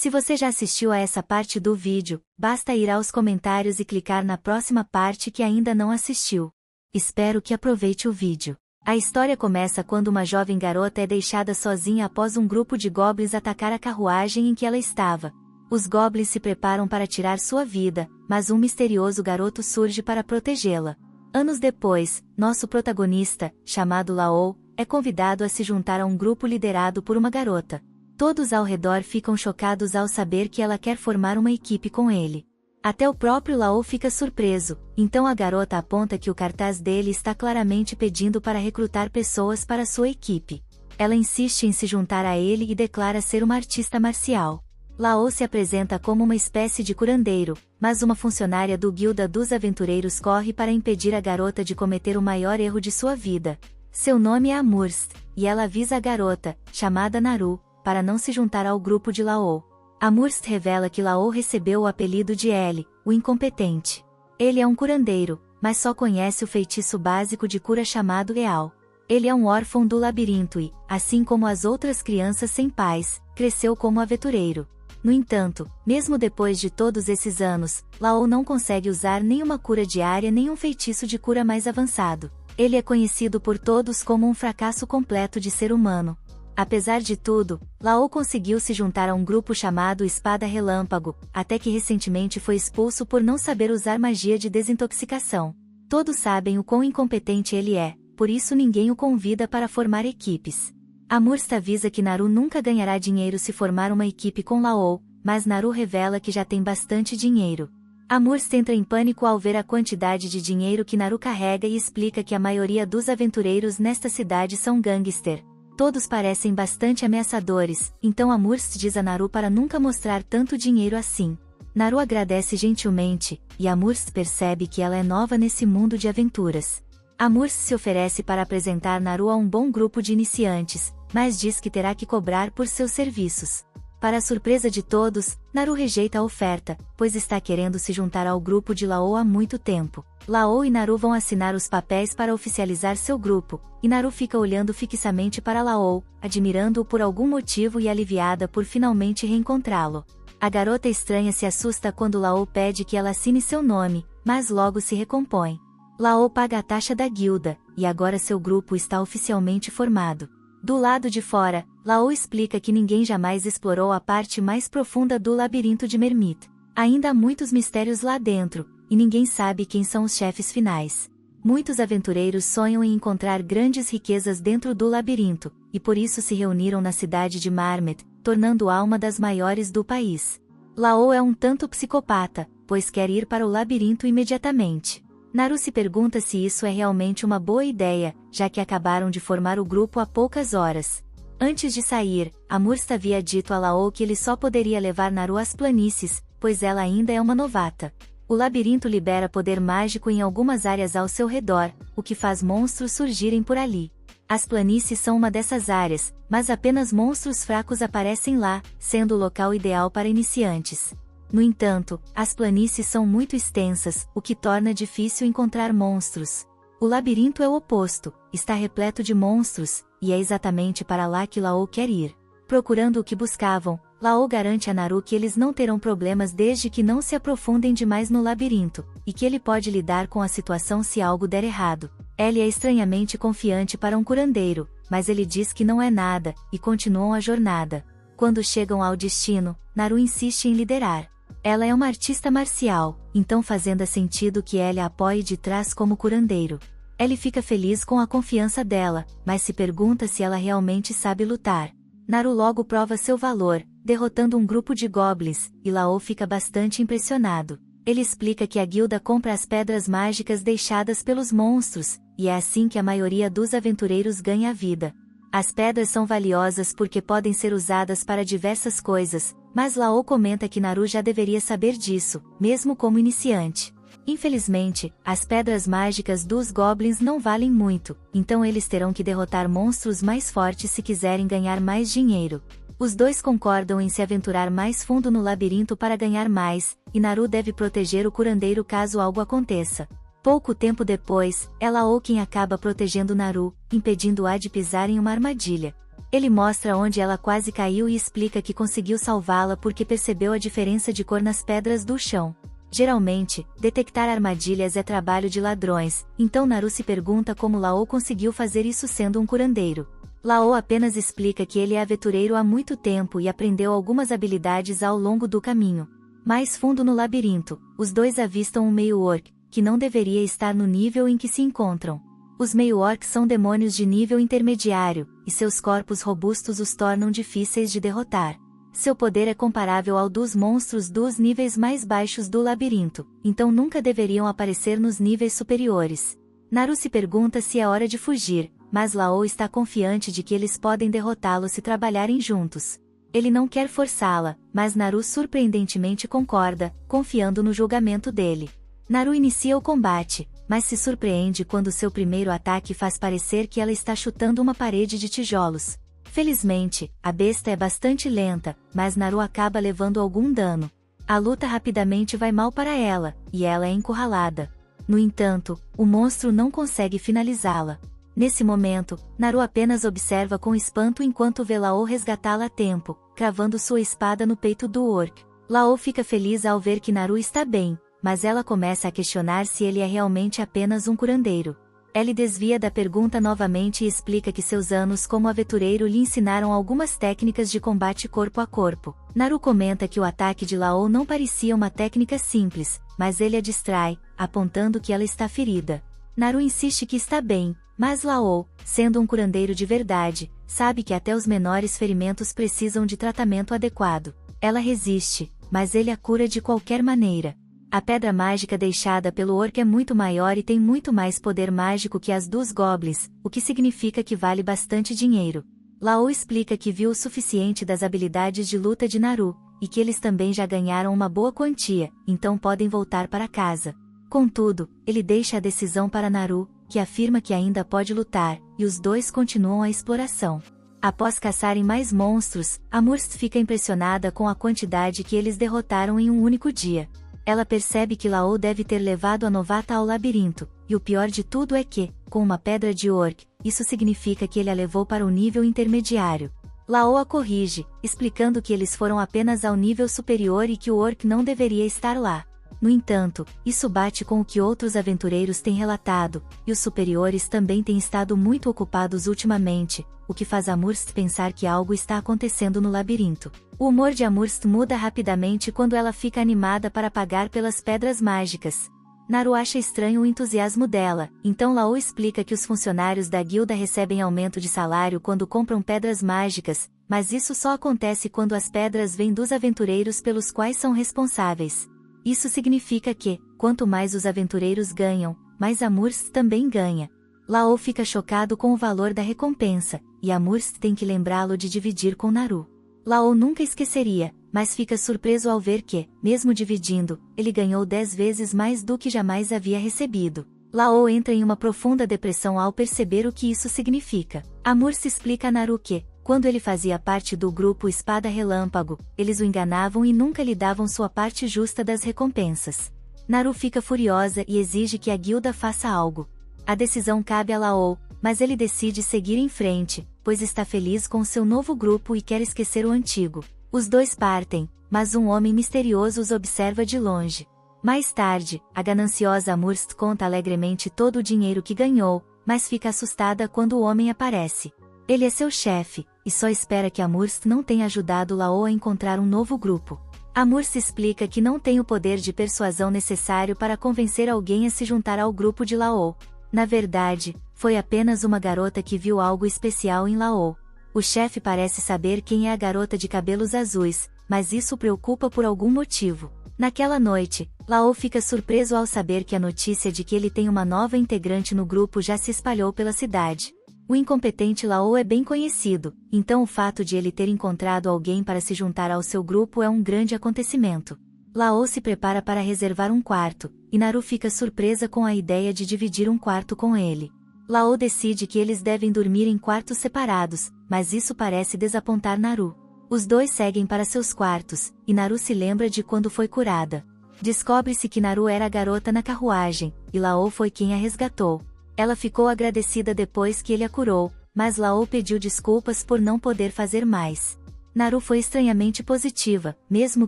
Se você já assistiu a essa parte do vídeo, basta ir aos comentários e clicar na próxima parte que ainda não assistiu. Espero que aproveite o vídeo. A história começa quando uma jovem garota é deixada sozinha após um grupo de goblins atacar a carruagem em que ela estava. Os goblins se preparam para tirar sua vida, mas um misterioso garoto surge para protegê-la. Anos depois, nosso protagonista, chamado Laou, é convidado a se juntar a um grupo liderado por uma garota. Todos ao redor ficam chocados ao saber que ela quer formar uma equipe com ele. Até o próprio Laou fica surpreso, então a garota aponta que o cartaz dele está claramente pedindo para recrutar pessoas para sua equipe. Ela insiste em se juntar a ele e declara ser uma artista marcial. Laou se apresenta como uma espécie de curandeiro, mas uma funcionária do Guilda dos Aventureiros corre para impedir a garota de cometer o maior erro de sua vida. Seu nome é Amurst, e ela avisa a garota, chamada Naru, para não se juntar ao grupo de Laou. Amurst revela que Laou recebeu o apelido de L, o incompetente. Ele é um curandeiro, mas só conhece o feitiço básico de cura chamado Eal. Ele é um órfão do labirinto e, assim como as outras crianças sem pais, cresceu como aventureiro. No entanto, mesmo depois de todos esses anos, Laou não consegue usar nenhuma cura diária nem um feitiço de cura mais avançado. Ele é conhecido por todos como um fracasso completo de ser humano. Apesar de tudo, Laou conseguiu se juntar a um grupo chamado Espada Relâmpago, até que recentemente foi expulso por não saber usar magia de desintoxicação. Todos sabem o quão incompetente ele é, por isso ninguém o convida para formar equipes. Amurst avisa que Naru nunca ganhará dinheiro se formar uma equipe com Laou, mas Naru revela que já tem bastante dinheiro. Amurst entra em pânico ao ver a quantidade de dinheiro que Naru carrega e explica que a maioria dos aventureiros nesta cidade são gangster. Todos parecem bastante ameaçadores, então Amurst diz a Naru para nunca mostrar tanto dinheiro assim. Naru agradece gentilmente, e Amurst percebe que ela é nova nesse mundo de aventuras. Amurst se oferece para apresentar Naru a um bom grupo de iniciantes, mas diz que terá que cobrar por seus serviços. Para a surpresa de todos, Naru rejeita a oferta, pois está querendo se juntar ao grupo de Laou há muito tempo. Laou e Naru vão assinar os papéis para oficializar seu grupo, e Naru fica olhando fixamente para Laou, admirando-o por algum motivo e aliviada por finalmente reencontrá-lo. A garota estranha se assusta quando Laou pede que ela assine seu nome, mas logo se recompõe. Laou paga a taxa da guilda, e agora seu grupo está oficialmente formado. Do lado de fora, Laou explica que ninguém jamais explorou a parte mais profunda do labirinto de Mermit. Ainda há muitos mistérios lá dentro, e ninguém sabe quem são os chefes finais. Muitos aventureiros sonham em encontrar grandes riquezas dentro do labirinto, e por isso se reuniram na cidade de Marmet, tornando-a uma das maiores do país. Laou é um tanto psicopata, pois quer ir para o labirinto imediatamente. Naru se pergunta se isso é realmente uma boa ideia, já que acabaram de formar o grupo há poucas horas. Antes de sair, Amurst havia dito a Laou que ele só poderia levar Naru às planícies, pois ela ainda é uma novata. O labirinto libera poder mágico em algumas áreas ao seu redor, o que faz monstros surgirem por ali. As planícies são uma dessas áreas, mas apenas monstros fracos aparecem lá, sendo o local ideal para iniciantes. No entanto, as planícies são muito extensas, o que torna difícil encontrar monstros. O labirinto é o oposto, está repleto de monstros, e é exatamente para lá que Laou quer ir. Procurando o que buscavam, Laou garante a Naru que eles não terão problemas desde que não se aprofundem demais no labirinto, e que ele pode lidar com a situação se algo der errado. Ele é estranhamente confiante para um curandeiro, mas ele diz que não é nada, e continuam a jornada. Quando chegam ao destino, Naru insiste em liderar. Ela é uma artista marcial, então fazendo sentido que ele a apoie de trás como curandeiro. Ele fica feliz com a confiança dela, mas se pergunta se ela realmente sabe lutar. Naru logo prova seu valor, derrotando um grupo de goblins, e Laou fica bastante impressionado. Ele explica que a guilda compra as pedras mágicas deixadas pelos monstros, e é assim que a maioria dos aventureiros ganha a vida. As pedras são valiosas porque podem ser usadas para diversas coisas, mas Laou comenta que Naru já deveria saber disso, mesmo como iniciante. Infelizmente, as pedras mágicas dos goblins não valem muito, então eles terão que derrotar monstros mais fortes se quiserem ganhar mais dinheiro. Os dois concordam em se aventurar mais fundo no labirinto para ganhar mais, e Naru deve proteger o curandeiro caso algo aconteça. Pouco tempo depois, é Laou quem acaba protegendo Naru, impedindo-a de pisar em uma armadilha. Ele mostra onde ela quase caiu e explica que conseguiu salvá-la porque percebeu a diferença de cor nas pedras do chão. Geralmente, detectar armadilhas é trabalho de ladrões, então Naru se pergunta como Lao conseguiu fazer isso sendo um curandeiro. Lao apenas explica que ele é aventureiro há muito tempo e aprendeu algumas habilidades ao longo do caminho. Mais fundo no labirinto, os dois avistam um meio-orc, que não deveria estar no nível em que se encontram. Os meio-orcs são demônios de nível intermediário, e seus corpos robustos os tornam difíceis de derrotar. Seu poder é comparável ao dos monstros dos níveis mais baixos do labirinto, então nunca deveriam aparecer nos níveis superiores. Naru se pergunta se é hora de fugir, mas Lao está confiante de que eles podem derrotá-lo se trabalharem juntos. Ele não quer forçá-la, mas Naru surpreendentemente concorda, confiando no julgamento dele. Naru inicia o combate, mas se surpreende quando seu primeiro ataque faz parecer que ela está chutando uma parede de tijolos. Felizmente, a besta é bastante lenta, mas Naru acaba levando algum dano. A luta rapidamente vai mal para ela, e ela é encurralada. No entanto, o monstro não consegue finalizá-la. Nesse momento, Naru apenas observa com espanto enquanto vê Lao resgatá-la a tempo, cravando sua espada no peito do orc. Lao fica feliz ao ver que Naru está bem, mas ela começa a questionar se ele é realmente apenas um curandeiro. Ele desvia da pergunta novamente e explica que seus anos como aventureiro lhe ensinaram algumas técnicas de combate corpo a corpo. Naru comenta que o ataque de Lao não parecia uma técnica simples, mas ele a distrai, apontando que ela está ferida. Naru insiste que está bem, mas Lao, sendo um curandeiro de verdade, sabe que até os menores ferimentos precisam de tratamento adequado. Ela resiste, mas ele a cura de qualquer maneira. A pedra mágica deixada pelo orc é muito maior e tem muito mais poder mágico que as dos goblins, o que significa que vale bastante dinheiro. Lao explica que viu o suficiente das habilidades de luta de Naru, e que eles também já ganharam uma boa quantia, então podem voltar para casa. Contudo, ele deixa a decisão para Naru, que afirma que ainda pode lutar, e os dois continuam a exploração. Após caçarem mais monstros, Amurst fica impressionada com a quantidade que eles derrotaram em um único dia. Ela percebe que Lao deve ter levado a novata ao labirinto, e o pior de tudo é que, com uma pedra de orc, isso significa que ele a levou para o nível intermediário. Lao a corrige, explicando que eles foram apenas ao nível superior e que o orc não deveria estar lá. No entanto, isso bate com o que outros aventureiros têm relatado, e os superiores também têm estado muito ocupados ultimamente, o que faz Amurst pensar que algo está acontecendo no labirinto. O humor de Amurst muda rapidamente quando ela fica animada para pagar pelas pedras mágicas. Naru acha estranho o entusiasmo dela, então Lao explica que os funcionários da guilda recebem aumento de salário quando compram pedras mágicas, mas isso só acontece quando as pedras vêm dos aventureiros pelos quais são responsáveis. Isso significa que, quanto mais os aventureiros ganham, mais Amurst também ganha. Lao fica chocado com o valor da recompensa, e Amurst tem que lembrá-lo de dividir com Naru. Lao nunca esqueceria, mas fica surpreso ao ver que, mesmo dividindo, ele ganhou 10 vezes mais do que jamais havia recebido. Lao entra em uma profunda depressão ao perceber o que isso significa. Amurst explica a Naru que, quando ele fazia parte do grupo Espada Relâmpago, eles o enganavam e nunca lhe davam sua parte justa das recompensas. Naru fica furiosa e exige que a guilda faça algo. A decisão cabe a Lao, mas ele decide seguir em frente, pois está feliz com seu novo grupo e quer esquecer o antigo. Os dois partem, mas um homem misterioso os observa de longe. Mais tarde, a gananciosa Amurst conta alegremente todo o dinheiro que ganhou, mas fica assustada quando o homem aparece. Ele é seu chefe, e só espera que Amurst não tenha ajudado Lao a encontrar um novo grupo. Amurst explica que não tem o poder de persuasão necessário para convencer alguém a se juntar ao grupo de Lao. Na verdade, foi apenas uma garota que viu algo especial em Lao. O chefe parece saber quem é a garota de cabelos azuis, mas isso o preocupa por algum motivo. Naquela noite, Lao fica surpreso ao saber que a notícia de que ele tem uma nova integrante no grupo já se espalhou pela cidade. O incompetente Lao é bem conhecido, então o fato de ele ter encontrado alguém para se juntar ao seu grupo é um grande acontecimento. Lao se prepara para reservar um quarto, e Naru fica surpresa com a ideia de dividir um quarto com ele. Lao decide que eles devem dormir em quartos separados, mas isso parece desapontar Naru. Os dois seguem para seus quartos, e Naru se lembra de quando foi curada. Descobre-se que Naru era a garota na carruagem, e Lao foi quem a resgatou. Ela ficou agradecida depois que ele a curou, mas Lao pediu desculpas por não poder fazer mais. Naru foi estranhamente positiva, mesmo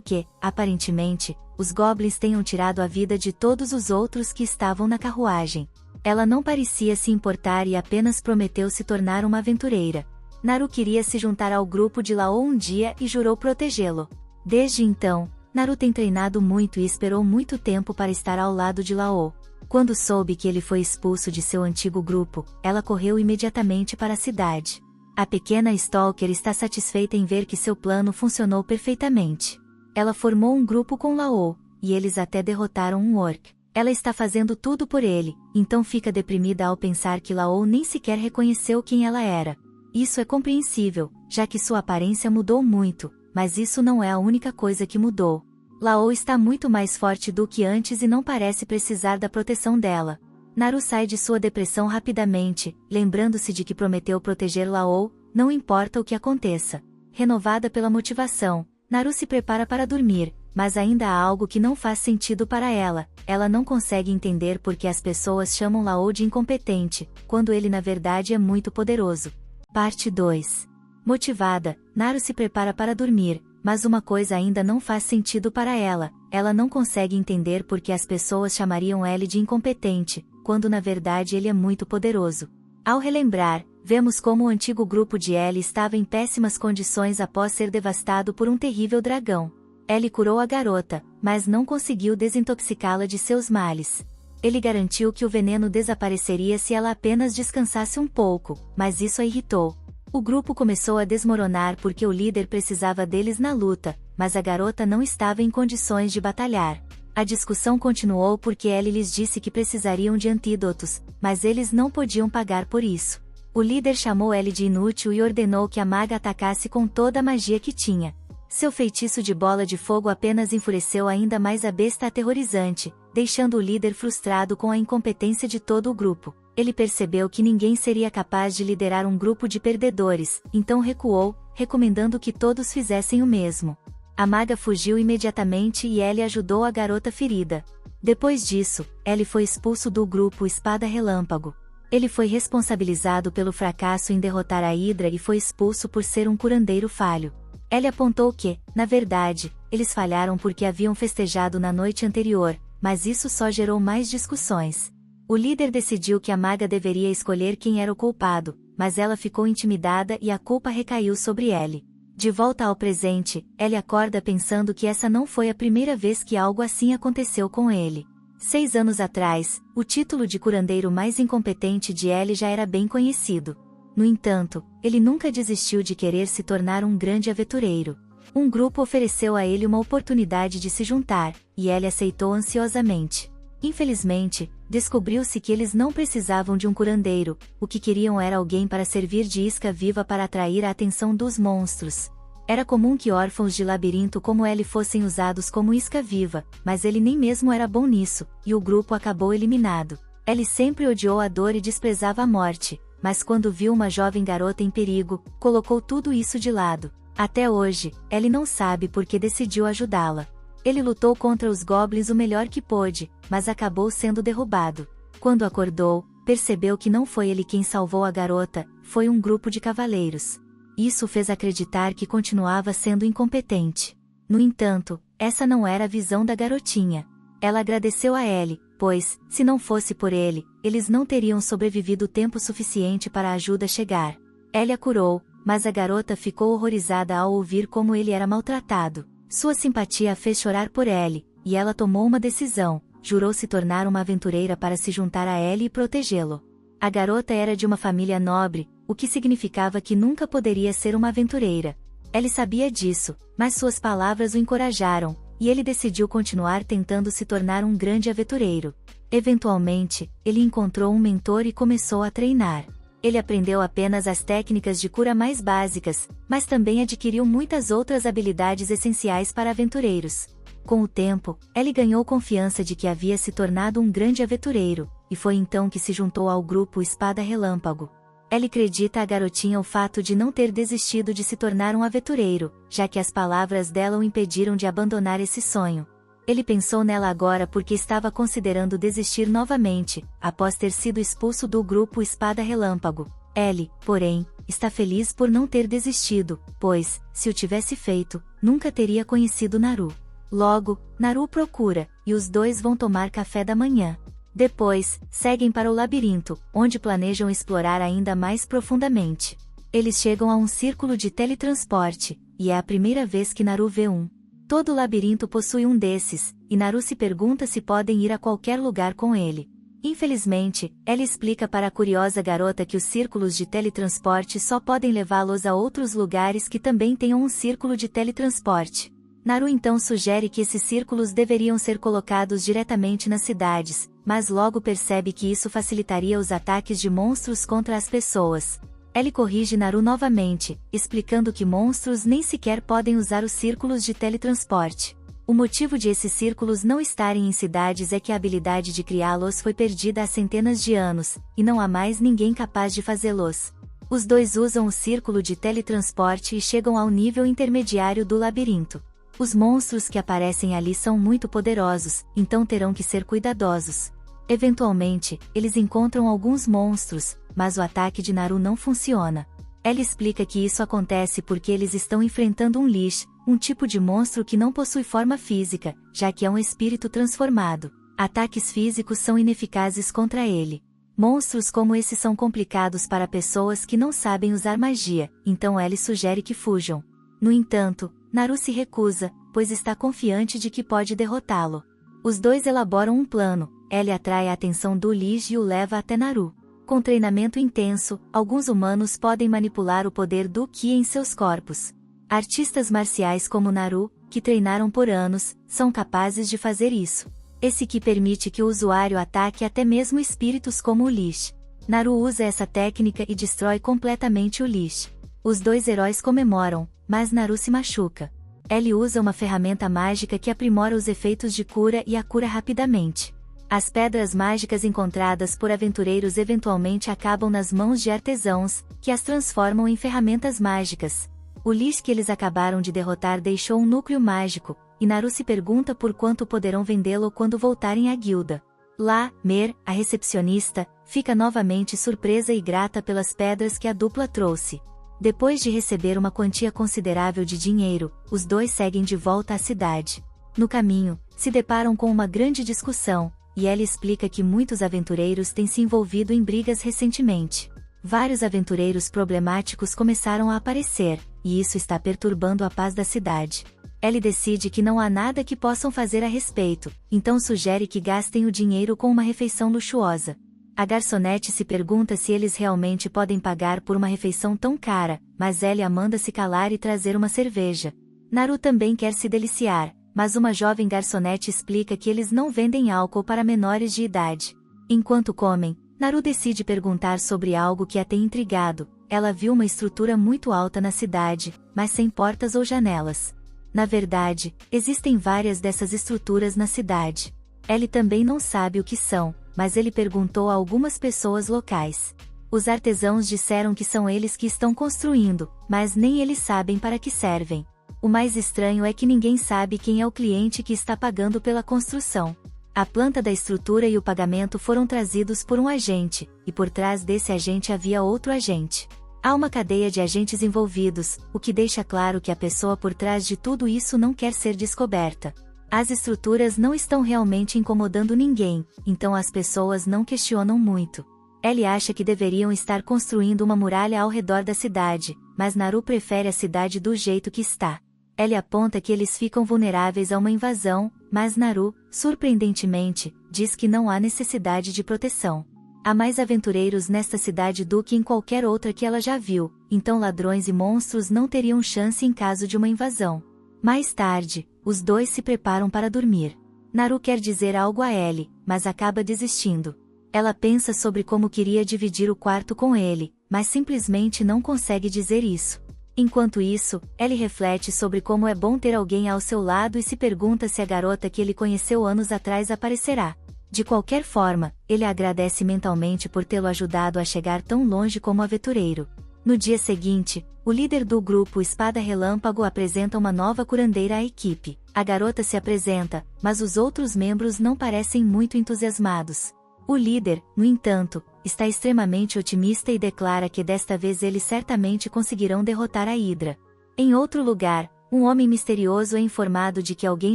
que, aparentemente, os goblins tenham tirado a vida de todos os outros que estavam na carruagem. Ela não parecia se importar e apenas prometeu se tornar uma aventureira. Naru queria se juntar ao grupo de Lao um dia e jurou protegê-lo. Desde então, Naru tem treinado muito e esperou muito tempo para estar ao lado de Lao. Quando soube que ele foi expulso de seu antigo grupo, ela correu imediatamente para a cidade. A pequena Stalker está satisfeita em ver que seu plano funcionou perfeitamente. Ela formou um grupo com Lao, e eles até derrotaram um orc. Ela está fazendo tudo por ele, então fica deprimida ao pensar que Lao nem sequer reconheceu quem ela era. Isso é compreensível, já que sua aparência mudou muito, mas isso não é a única coisa que mudou. Lao está muito mais forte do que antes e não parece precisar da proteção dela. Naru sai de sua depressão rapidamente, lembrando-se de que prometeu proteger Lao, não importa o que aconteça. Renovada pela motivação, Naru se prepara para dormir, mas ainda há algo que não faz sentido para ela. Ela não consegue entender por que as pessoas chamam Lao de incompetente, quando ele na verdade é muito poderoso. Parte 2. Motivada, Naru se prepara para dormir, mas uma coisa ainda não faz sentido para ela. Ela não consegue entender por que as pessoas chamariam ele de incompetente, quando na verdade ele é muito poderoso. Ao relembrar, vemos como o antigo grupo de Ellie estava em péssimas condições após ser devastado por um terrível dragão. Ellie curou a garota, mas não conseguiu desintoxicá-la de seus males. Ele garantiu que o veneno desapareceria se ela apenas descansasse um pouco, mas isso a irritou. O grupo começou a desmoronar porque o líder precisava deles na luta, mas a garota não estava em condições de batalhar. A discussão continuou porque Ellie lhes disse que precisariam de antídotos, mas eles não podiam pagar por isso. O líder chamou Ellie de inútil e ordenou que a maga atacasse com toda a magia que tinha. Seu feitiço de bola de fogo apenas enfureceu ainda mais a besta aterrorizante, deixando o líder frustrado com a incompetência de todo o grupo. Ele percebeu que ninguém seria capaz de liderar um grupo de perdedores, então recuou, recomendando que todos fizessem o mesmo. A maga fugiu imediatamente e Ellie ajudou a garota ferida. Depois disso, Ellie foi expulso do grupo Espada Relâmpago. Ele foi responsabilizado pelo fracasso em derrotar a Hidra e foi expulso por ser um curandeiro falho. Ellie apontou que, na verdade, eles falharam porque haviam festejado na noite anterior, mas isso só gerou mais discussões. O líder decidiu que a maga deveria escolher quem era o culpado, mas ela ficou intimidada e a culpa recaiu sobre Ellie. De volta ao presente, Ellie acorda pensando que essa não foi a primeira vez que algo assim aconteceu com ele. 6 anos atrás, o título de curandeiro mais incompetente de Ellie já era bem conhecido. No entanto, ele nunca desistiu de querer se tornar um grande aventureiro. Um grupo ofereceu a ele uma oportunidade de se juntar, e Ellie aceitou ansiosamente. Infelizmente, descobriu-se que eles não precisavam de um curandeiro, o que queriam era alguém para servir de isca viva para atrair a atenção dos monstros. Era comum que órfãos de labirinto como Ellie fossem usados como isca viva, mas ele nem mesmo era bom nisso, e o grupo acabou eliminado. Ellie sempre odiou a dor e desprezava a morte, mas quando viu uma jovem garota em perigo, colocou tudo isso de lado. Até hoje, Ellie não sabe por que decidiu ajudá-la. Ele lutou contra os goblins o melhor que pôde, mas acabou sendo derrubado. Quando acordou, percebeu que não foi ele quem salvou a garota, foi um grupo de cavaleiros. Isso o fez acreditar que continuava sendo incompetente. No entanto, essa não era a visão da garotinha. Ela agradeceu a Ellie, pois, se não fosse por ele, eles não teriam sobrevivido tempo suficiente para a ajuda chegar. Ellie a curou, mas a garota ficou horrorizada ao ouvir como ele era maltratado. Sua simpatia a fez chorar por Ellie, e ela tomou uma decisão, jurou se tornar uma aventureira para se juntar a Ellie e protegê-lo. A garota era de uma família nobre, o que significava que nunca poderia ser uma aventureira. Ellie sabia disso, mas suas palavras o encorajaram, e ele decidiu continuar tentando se tornar um grande aventureiro. Eventualmente, ele encontrou um mentor e começou a treinar. Ele aprendeu apenas as técnicas de cura mais básicas, mas também adquiriu muitas outras habilidades essenciais para aventureiros. Com o tempo, Ellie ganhou confiança de que havia se tornado um grande aventureiro, e foi então que se juntou ao grupo Espada Relâmpago. Ellie acredita a garotinha o fato de não ter desistido de se tornar um aventureiro, já que as palavras dela o impediram de abandonar esse sonho. Ele pensou nela agora porque estava considerando desistir novamente, após ter sido expulso do grupo Espada Relâmpago. Ellie, porém, está feliz por não ter desistido, pois, se o tivesse feito, nunca teria conhecido Naru. Logo, Naru o procura, e os dois vão tomar café da manhã. Depois, seguem para o labirinto, onde planejam explorar ainda mais profundamente. Eles chegam a um círculo de teletransporte, e é a primeira vez que Naru vê um. Todo o labirinto possui um desses, e Naru se pergunta se podem ir a qualquer lugar com ele. Infelizmente, ela explica para a curiosa garota que os círculos de teletransporte só podem levá-los a outros lugares que também tenham um círculo de teletransporte. Naru então sugere que esses círculos deveriam ser colocados diretamente nas cidades, mas logo percebe que isso facilitaria os ataques de monstros contra as pessoas. Ellie corrige Naru novamente, explicando que monstros nem sequer podem usar os círculos de teletransporte. O motivo de esses círculos não estarem em cidades é que a habilidade de criá-los foi perdida há centenas de anos, e não há mais ninguém capaz de fazê-los. Os dois usam o círculo de teletransporte e chegam ao nível intermediário do labirinto. Os monstros que aparecem ali são muito poderosos, então terão que ser cuidadosos. Eventualmente, eles encontram alguns monstros, mas o ataque de Naru não funciona. Ela explica que isso acontece porque eles estão enfrentando um Lich, um tipo de monstro que não possui forma física, já que é um espírito transformado. Ataques físicos são ineficazes contra ele. Monstros como esses são complicados para pessoas que não sabem usar magia, então Ellie sugere que fujam. No entanto, Naru se recusa, pois está confiante de que pode derrotá-lo. Os dois elaboram um plano. Ellie atrai a atenção do Lich e o leva até Naru. Com treinamento intenso, alguns humanos podem manipular o poder do Ki em seus corpos. Artistas marciais como Naru, que treinaram por anos, são capazes de fazer isso. Esse Ki permite que o usuário ataque até mesmo espíritos como o Lich. Naru usa essa técnica e destrói completamente o Lich. Os dois heróis comemoram, mas Naru se machuca. Ellie usa uma ferramenta mágica que aprimora os efeitos de cura e a cura rapidamente. As pedras mágicas encontradas por aventureiros eventualmente acabam nas mãos de artesãos, que as transformam em ferramentas mágicas. O Lich que eles acabaram de derrotar deixou um núcleo mágico, e Naru se pergunta por quanto poderão vendê-lo quando voltarem à guilda. Lá, Mer, a recepcionista, fica novamente surpresa e grata pelas pedras que a dupla trouxe. Depois de receber uma quantia considerável de dinheiro, os dois seguem de volta à cidade. No caminho, se deparam com uma grande discussão, e ela explica que muitos aventureiros têm se envolvido em brigas recentemente. Vários aventureiros problemáticos começaram a aparecer, e isso está perturbando a paz da cidade. Ellie decide que não há nada que possam fazer a respeito, então sugere que gastem o dinheiro com uma refeição luxuosa. A garçonete se pergunta se eles realmente podem pagar por uma refeição tão cara, mas Ellie a manda se calar e trazer uma cerveja. Naru também quer se deliciar, mas uma jovem garçonete explica que eles não vendem álcool para menores de idade. Enquanto comem, Naru decide perguntar sobre algo que a tem intrigado. Ela viu uma estrutura muito alta na cidade, mas sem portas ou janelas. Na verdade, existem várias dessas estruturas na cidade. Ellie também não sabe o que são, mas ele perguntou a algumas pessoas locais. Os artesãos disseram que são eles que estão construindo, mas nem eles sabem para que servem. O mais estranho é que ninguém sabe quem é o cliente que está pagando pela construção. A planta da estrutura e o pagamento foram trazidos por um agente, e por trás desse agente havia outro agente. Há uma cadeia de agentes envolvidos, o que deixa claro que a pessoa por trás de tudo isso não quer ser descoberta. As estruturas não estão realmente incomodando ninguém, então as pessoas não questionam muito. Ellie acha que deveriam estar construindo uma muralha ao redor da cidade, mas Naru prefere a cidade do jeito que está. Ellie aponta que eles ficam vulneráveis a uma invasão, mas Naru, surpreendentemente, diz que não há necessidade de proteção. Há mais aventureiros nesta cidade do que em qualquer outra que ela já viu, então ladrões e monstros não teriam chance em caso de uma invasão. Mais tarde, os dois se preparam para dormir. Naru quer dizer algo a Ellie, mas acaba desistindo. Ela pensa sobre como queria dividir o quarto com ele, mas simplesmente não consegue dizer isso. Enquanto isso, Ellie reflete sobre como é bom ter alguém ao seu lado e se pergunta se a garota que ele conheceu anos atrás aparecerá. De qualquer forma, ele agradece mentalmente por tê-lo ajudado a chegar tão longe como aventureiro. No dia seguinte, o líder do grupo Espada Relâmpago apresenta uma nova curandeira à equipe. A garota se apresenta, mas os outros membros não parecem muito entusiasmados. O líder, no entanto, está extremamente otimista e declara que desta vez eles certamente conseguirão derrotar a Hydra. Em outro lugar, um homem misterioso é informado de que alguém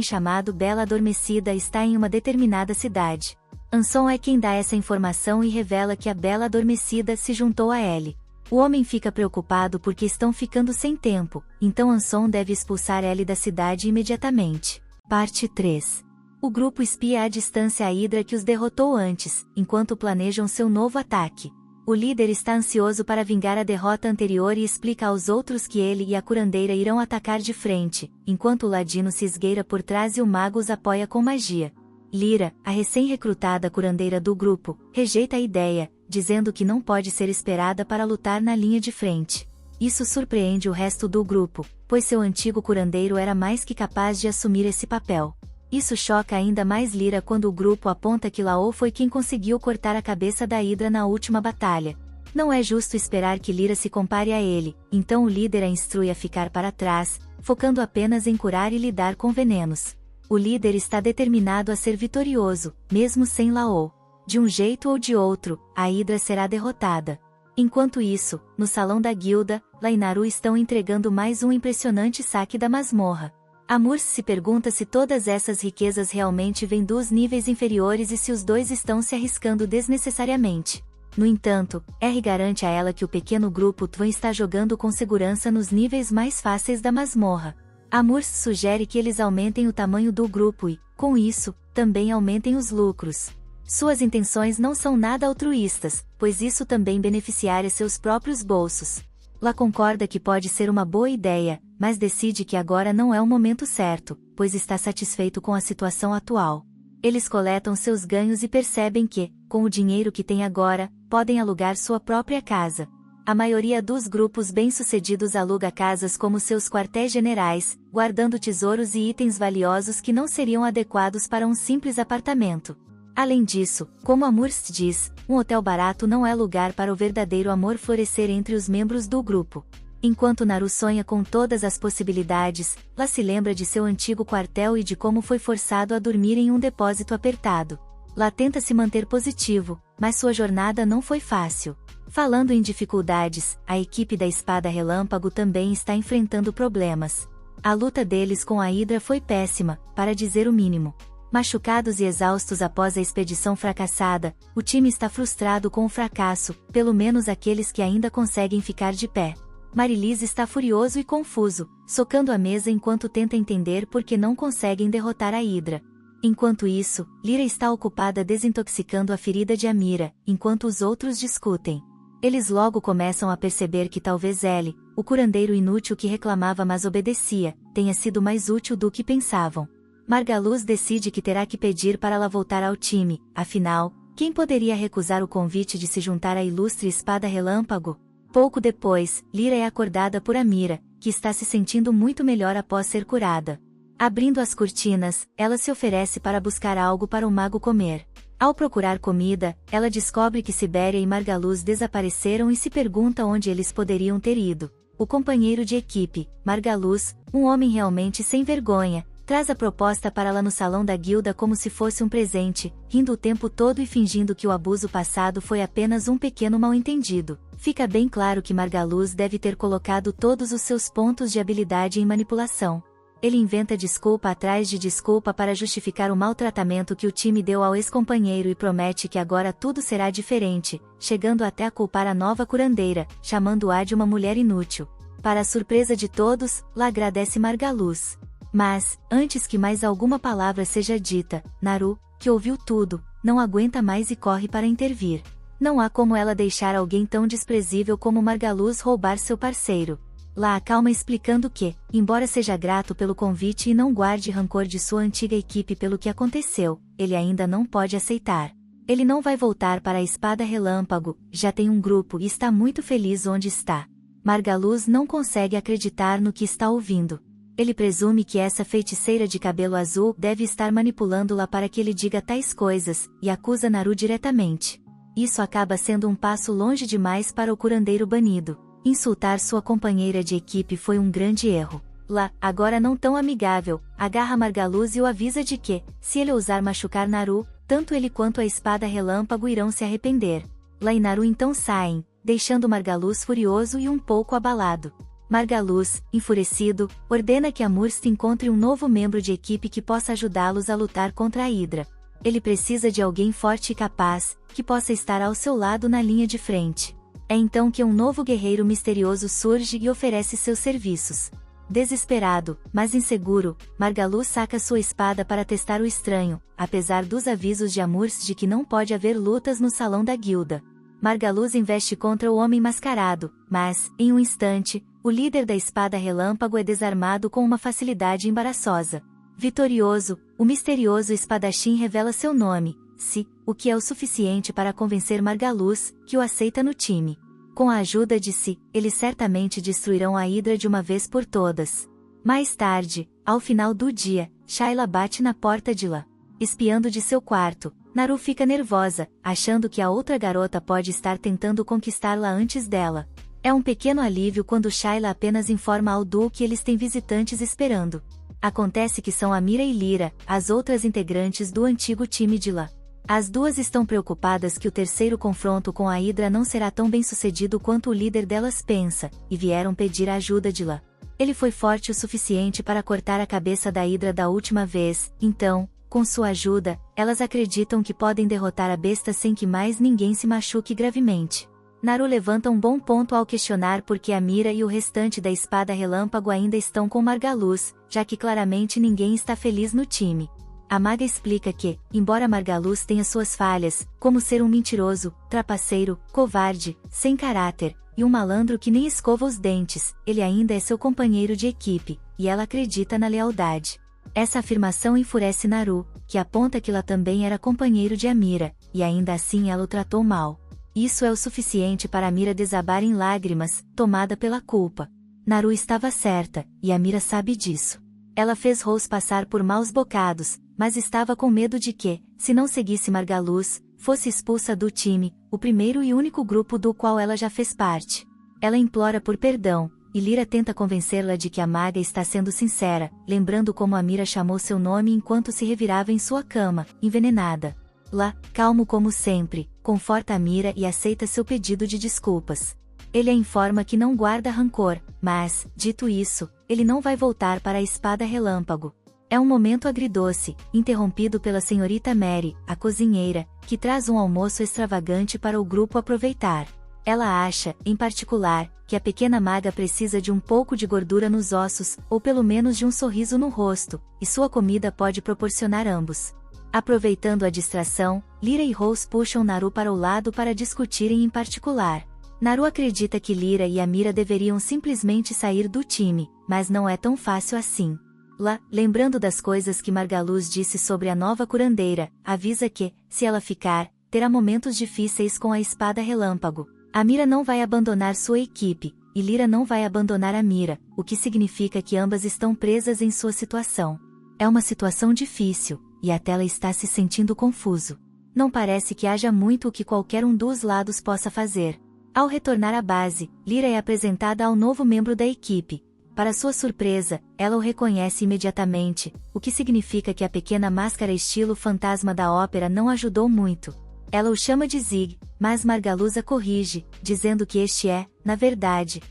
chamado Bela Adormecida está em uma determinada cidade. Anson é quem dá essa informação e revela que a Bela Adormecida se juntou a Ellie. O homem fica preocupado porque estão ficando sem tempo, então Anson deve expulsar Ellie da cidade imediatamente. Parte 3. O grupo espia à distância a Hydra que os derrotou antes, enquanto planejam seu novo ataque. O líder está ansioso para vingar a derrota anterior e explica aos outros que ele e a curandeira irão atacar de frente, enquanto o ladino se esgueira por trás e o mago os apoia com magia. Lyra, a recém-recrutada curandeira do grupo, rejeita a ideia, dizendo que não pode ser esperada para lutar na linha de frente. Isso surpreende o resto do grupo, pois seu antigo curandeiro era mais que capaz de assumir esse papel. Isso choca ainda mais Lyra quando o grupo aponta que Laô foi quem conseguiu cortar a cabeça da Hydra na última batalha. Não é justo esperar que Lyra se compare a ele, então o líder a instrui a ficar para trás, focando apenas em curar e lidar com venenos. O líder está determinado a ser vitorioso, mesmo sem Laô. De um jeito ou de outro, a Hydra será derrotada. Enquanto isso, no salão da guilda, La e Naru estão entregando mais um impressionante saque da masmorra. Amurs se pergunta se todas essas riquezas realmente vêm dos níveis inferiores e se os dois estão se arriscando desnecessariamente. No entanto, R garante a ela que o pequeno grupo Twan está jogando com segurança nos níveis mais fáceis da masmorra. Amurs sugere que eles aumentem o tamanho do grupo e, com isso, também aumentem os lucros. Suas intenções não são nada altruístas, pois isso também beneficiaria seus próprios bolsos. La concorda que pode ser uma boa ideia, mas decide que agora não é o momento certo, pois está satisfeito com a situação atual. Eles coletam seus ganhos e percebem que, com o dinheiro que têm agora, podem alugar sua própria casa. A maioria dos grupos bem-sucedidos aluga casas como seus quartéis generais, guardando tesouros e itens valiosos que não seriam adequados para um simples apartamento. Além disso, como Amurs diz, um hotel barato não é lugar para o verdadeiro amor florescer entre os membros do grupo. Enquanto Naru sonha com todas as possibilidades, La se lembra de seu antigo quartel e de como foi forçado a dormir em um depósito apertado. La tenta se manter positivo, mas sua jornada não foi fácil. Falando em dificuldades, a equipe da Espada Relâmpago também está enfrentando problemas. A luta deles com a Hydra foi péssima, para dizer o mínimo. Machucados e exaustos após a expedição fracassada, o time está frustrado com o fracasso, pelo menos aqueles que ainda conseguem ficar de pé. Marilis está furioso e confuso, socando a mesa enquanto tenta entender por que não conseguem derrotar a Hydra. Enquanto isso, Lyra está ocupada desintoxicando a ferida de Amira, enquanto os outros discutem. Eles logo começam a perceber que talvez Ellie, o curandeiro inútil que reclamava mas obedecia, tenha sido mais útil do que pensavam. Margaluz decide que terá que pedir para ela voltar ao time, afinal, quem poderia recusar o convite de se juntar à ilustre Espada Relâmpago? Pouco depois, Lyra é acordada por Amira, que está se sentindo muito melhor após ser curada. Abrindo as cortinas, ela se oferece para buscar algo para o mago comer. Ao procurar comida, ela descobre que Sibéria e Margaluz desapareceram e se pergunta onde eles poderiam ter ido. O companheiro de equipe, Margaluz, um homem realmente sem vergonha, traz a proposta para ela no salão da guilda como se fosse um presente, rindo o tempo todo e fingindo que o abuso passado foi apenas um pequeno mal-entendido. Fica bem claro que Margaluz deve ter colocado todos os seus pontos de habilidade em manipulação. Ele inventa desculpa atrás de desculpa para justificar o maltratamento que o time deu ao ex-companheiro e promete que agora tudo será diferente, chegando até a culpar a nova curandeira, chamando-a de uma mulher inútil. Para a surpresa de todos, La agradece Margaluz. Mas, antes que mais alguma palavra seja dita, Naru, que ouviu tudo, não aguenta mais e corre para intervir. Não há como ela deixar alguém tão desprezível como Margaluz roubar seu parceiro. La acalma explicando que, embora seja grato pelo convite e não guarde rancor de sua antiga equipe pelo que aconteceu, ele ainda não pode aceitar. Ele não vai voltar para a Espada Relâmpago, já tem um grupo e está muito feliz onde está. Margaluz não consegue acreditar no que está ouvindo. Ele presume que essa feiticeira de cabelo azul deve estar manipulando-la para que ele diga tais coisas, e acusa Naru diretamente. Isso acaba sendo um passo longe demais para o curandeiro banido. Insultar sua companheira de equipe foi um grande erro. La, agora não tão amigável, agarra Margaluz e o avisa de que, se ele ousar machucar Naru, tanto ele quanto a Espada Relâmpago irão se arrepender. Lá e Naru então saem, deixando Margaluz furioso e um pouco abalado. Margaluz, enfurecido, ordena que Amurst encontre um novo membro de equipe que possa ajudá-los a lutar contra a Hidra. Ele precisa de alguém forte e capaz, que possa estar ao seu lado na linha de frente. É então que um novo guerreiro misterioso surge e oferece seus serviços. Desesperado, mas inseguro, Margaluz saca sua espada para testar o estranho, apesar dos avisos de Amurst de que não pode haver lutas no salão da guilda. Margaluz investe contra o homem mascarado, mas, em um instante, o líder da Espada Relâmpago é desarmado com uma facilidade embaraçosa. Vitorioso, o misterioso espadachim revela seu nome, Si, o que é o suficiente para convencer Margaluz, que o aceita no time. Com a ajuda de Si, eles certamente destruirão a Hidra de uma vez por todas. Mais tarde, ao final do dia, Shayla bate na porta de Lá. Espiando de seu quarto, Naru fica nervosa, achando que a outra garota pode estar tentando conquistá-la antes dela. É um pequeno alívio quando Shayla apenas informa ao duo que eles têm visitantes esperando. Acontece que são Amira e Lyra, as outras integrantes do antigo time de Lá. As duas estão preocupadas que o terceiro confronto com a Hidra não será tão bem sucedido quanto o líder delas pensa, e vieram pedir a ajuda de Lá. Ele foi forte o suficiente para cortar a cabeça da Hidra da última vez, então, com sua ajuda, elas acreditam que podem derrotar a besta sem que mais ninguém se machuque gravemente. Naru levanta um bom ponto ao questionar por que Amira e o restante da Espada Relâmpago ainda estão com Margaluz, já que claramente ninguém está feliz no time. A maga explica que, embora Margaluz tenha suas falhas, como ser um mentiroso, trapaceiro, covarde, sem caráter, e um malandro que nem escova os dentes, ele ainda é seu companheiro de equipe, e ela acredita na lealdade. Essa afirmação enfurece Naru, que aponta que Lá também era companheiro de Amira, e ainda assim ela o tratou mal. Isso é o suficiente para Amira desabar em lágrimas, tomada pela culpa. Naru estava certa, e Amira sabe disso. Ela fez Rose passar por maus bocados, mas estava com medo de que, se não seguisse Margaluz, fosse expulsa do time, o primeiro e único grupo do qual ela já fez parte. Ela implora por perdão, e Lyra tenta convencê-la de que a maga está sendo sincera, lembrando como Amira chamou seu nome enquanto se revirava em sua cama, envenenada. Lá, calmo como sempre, conforta Amira e aceita seu pedido de desculpas. Ele a informa que não guarda rancor, mas, dito isso, ele não vai voltar para a Espada Relâmpago. É um momento agridoce, interrompido pela senhorita Mary, a cozinheira, que traz um almoço extravagante para o grupo aproveitar. Ela acha, em particular, que a pequena maga precisa de um pouco de gordura nos ossos, ou pelo menos de um sorriso no rosto, e sua comida pode proporcionar ambos. Aproveitando a distração, Lyra e Rose puxam Naru para o lado para discutirem em particular. Naru acredita que Lyra e Amira deveriam simplesmente sair do time, mas não é tão fácil assim. Lá, lembrando das coisas que Margaluz disse sobre a nova curandeira, avisa que, se ela ficar, terá momentos difíceis com a Espada Relâmpago. Amira não vai abandonar sua equipe, e Lyra não vai abandonar Amira, o que significa que ambas estão presas em sua situação. É uma situação difícil, e até ela está se sentindo confuso. Não parece que haja muito o que qualquer um dos lados possa fazer. Ao retornar à base, Lyra é apresentada ao novo membro da equipe. Para sua surpresa, ela o reconhece imediatamente, o que significa que a pequena máscara estilo fantasma da ópera não ajudou muito. Ela o chama de Zig, mas Margaluz a corrige, dizendo que este é, na verdade,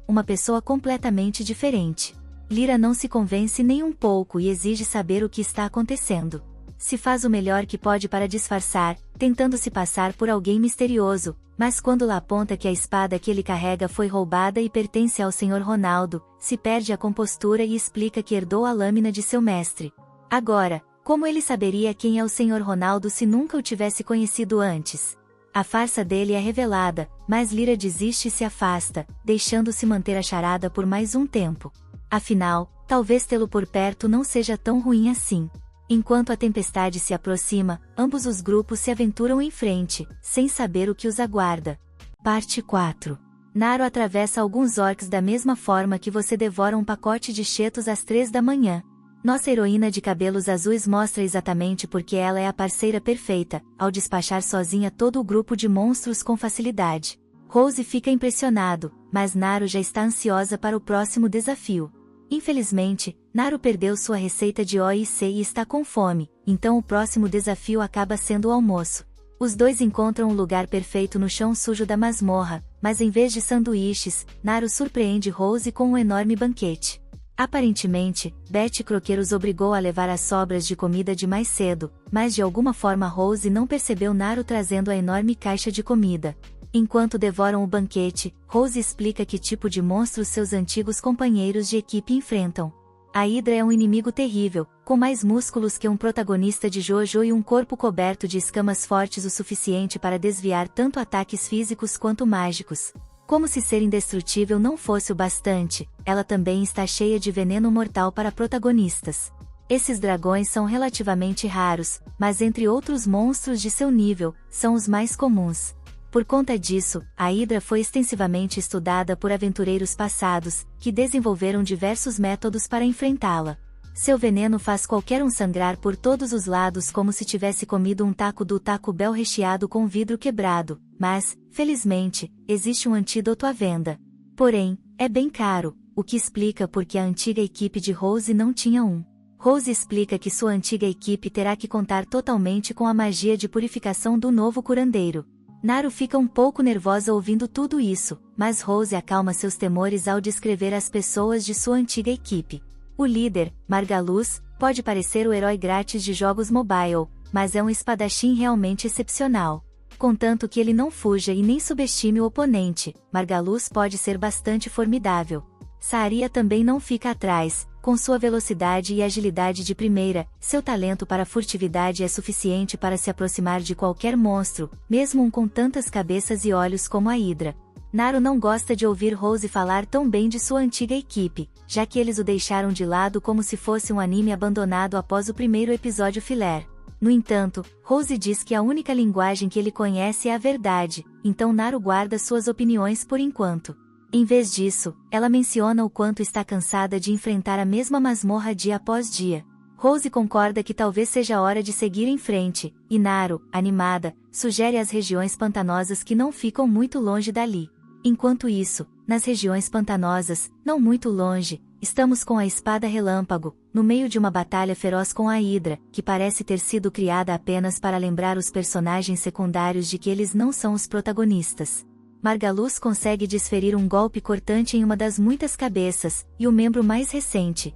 uma pessoa completamente diferente. Lyra não se convence nem um pouco e exige saber o que está acontecendo. Se faz o melhor que pode para disfarçar, tentando se passar por alguém misterioso, mas quando Lá aponta que a espada que ele carrega foi roubada e pertence ao Sr. Ronaldo, se perde a compostura e explica que herdou a lâmina de seu mestre. Agora, como ele saberia quem é o Sr. Ronaldo se nunca o tivesse conhecido antes? A farsa dele é revelada, mas Lyra desiste e se afasta, deixando-se manter a charada por mais um tempo. Afinal, talvez tê-lo por perto não seja tão ruim assim. Enquanto a tempestade se aproxima, ambos os grupos se aventuram em frente, sem saber o que os aguarda. Parte 4. Naru atravessa alguns orcs da mesma forma que você devora um pacote de cheetos às 3 da manhã. Nossa heroína de cabelos azuis mostra exatamente porque ela é a parceira perfeita, ao despachar sozinha todo o grupo de monstros com facilidade. Rose fica impressionado, mas Naru já está ansiosa para o próximo desafio. Infelizmente, Naru perdeu sua receita de OIC e está com fome, então o próximo desafio acaba sendo o almoço. Os dois encontram um lugar perfeito no chão sujo da masmorra, mas em vez de sanduíches, Naru surpreende Rose com um enorme banquete. Aparentemente, Betty Crocker os obrigou a levar as sobras de comida de mais cedo, mas de alguma forma Rose não percebeu Naru trazendo a enorme caixa de comida. Enquanto devoram o banquete, Rose explica que tipo de monstros seus antigos companheiros de equipe enfrentam. A Hydra é um inimigo terrível, com mais músculos que um protagonista de JoJo e um corpo coberto de escamas fortes o suficiente para desviar tanto ataques físicos quanto mágicos. Como se ser indestrutível não fosse o bastante, ela também está cheia de veneno mortal para protagonistas. Esses dragões são relativamente raros, mas entre outros monstros de seu nível, são os mais comuns. Por conta disso, a Hydra foi extensivamente estudada por aventureiros passados, que desenvolveram diversos métodos para enfrentá-la. Seu veneno faz qualquer um sangrar por todos os lados como se tivesse comido um taco do Taco Bell recheado com vidro quebrado, mas, felizmente, existe um antídoto à venda. Porém, é bem caro, o que explica por que a antiga equipe de Rose não tinha um. Rose explica que sua antiga equipe terá que contar totalmente com a magia de purificação do novo curandeiro. Naru fica um pouco nervosa ouvindo tudo isso, mas Rose acalma seus temores ao descrever as pessoas de sua antiga equipe. O líder, Margaluz, pode parecer o herói grátis de jogos mobile, mas é um espadachim realmente excepcional. Contanto que ele não fuja e nem subestime o oponente, Margaluz pode ser bastante formidável. Saria também não fica atrás, com sua velocidade e agilidade de primeira, seu talento para furtividade é suficiente para se aproximar de qualquer monstro, mesmo um com tantas cabeças e olhos como a Hydra. Naru não gosta de ouvir Rose falar tão bem de sua antiga equipe, já que eles o deixaram de lado como se fosse um anime abandonado após o primeiro episódio filler. No entanto, Rose diz que a única linguagem que ele conhece é a verdade, então Naru guarda suas opiniões por enquanto. Em vez disso, ela menciona o quanto está cansada de enfrentar a mesma masmorra dia após dia. Rose concorda que talvez seja hora de seguir em frente, e Naru, animada, sugere as regiões pantanosas que não ficam muito longe dali. Enquanto isso, nas regiões pantanosas, não muito longe, estamos com a Espada Relâmpago, no meio de uma batalha feroz com a Hydra, que parece ter sido criada apenas para lembrar os personagens secundários de que eles não são os protagonistas. Margaluz consegue desferir um golpe cortante em uma das muitas cabeças, e o membro mais recente,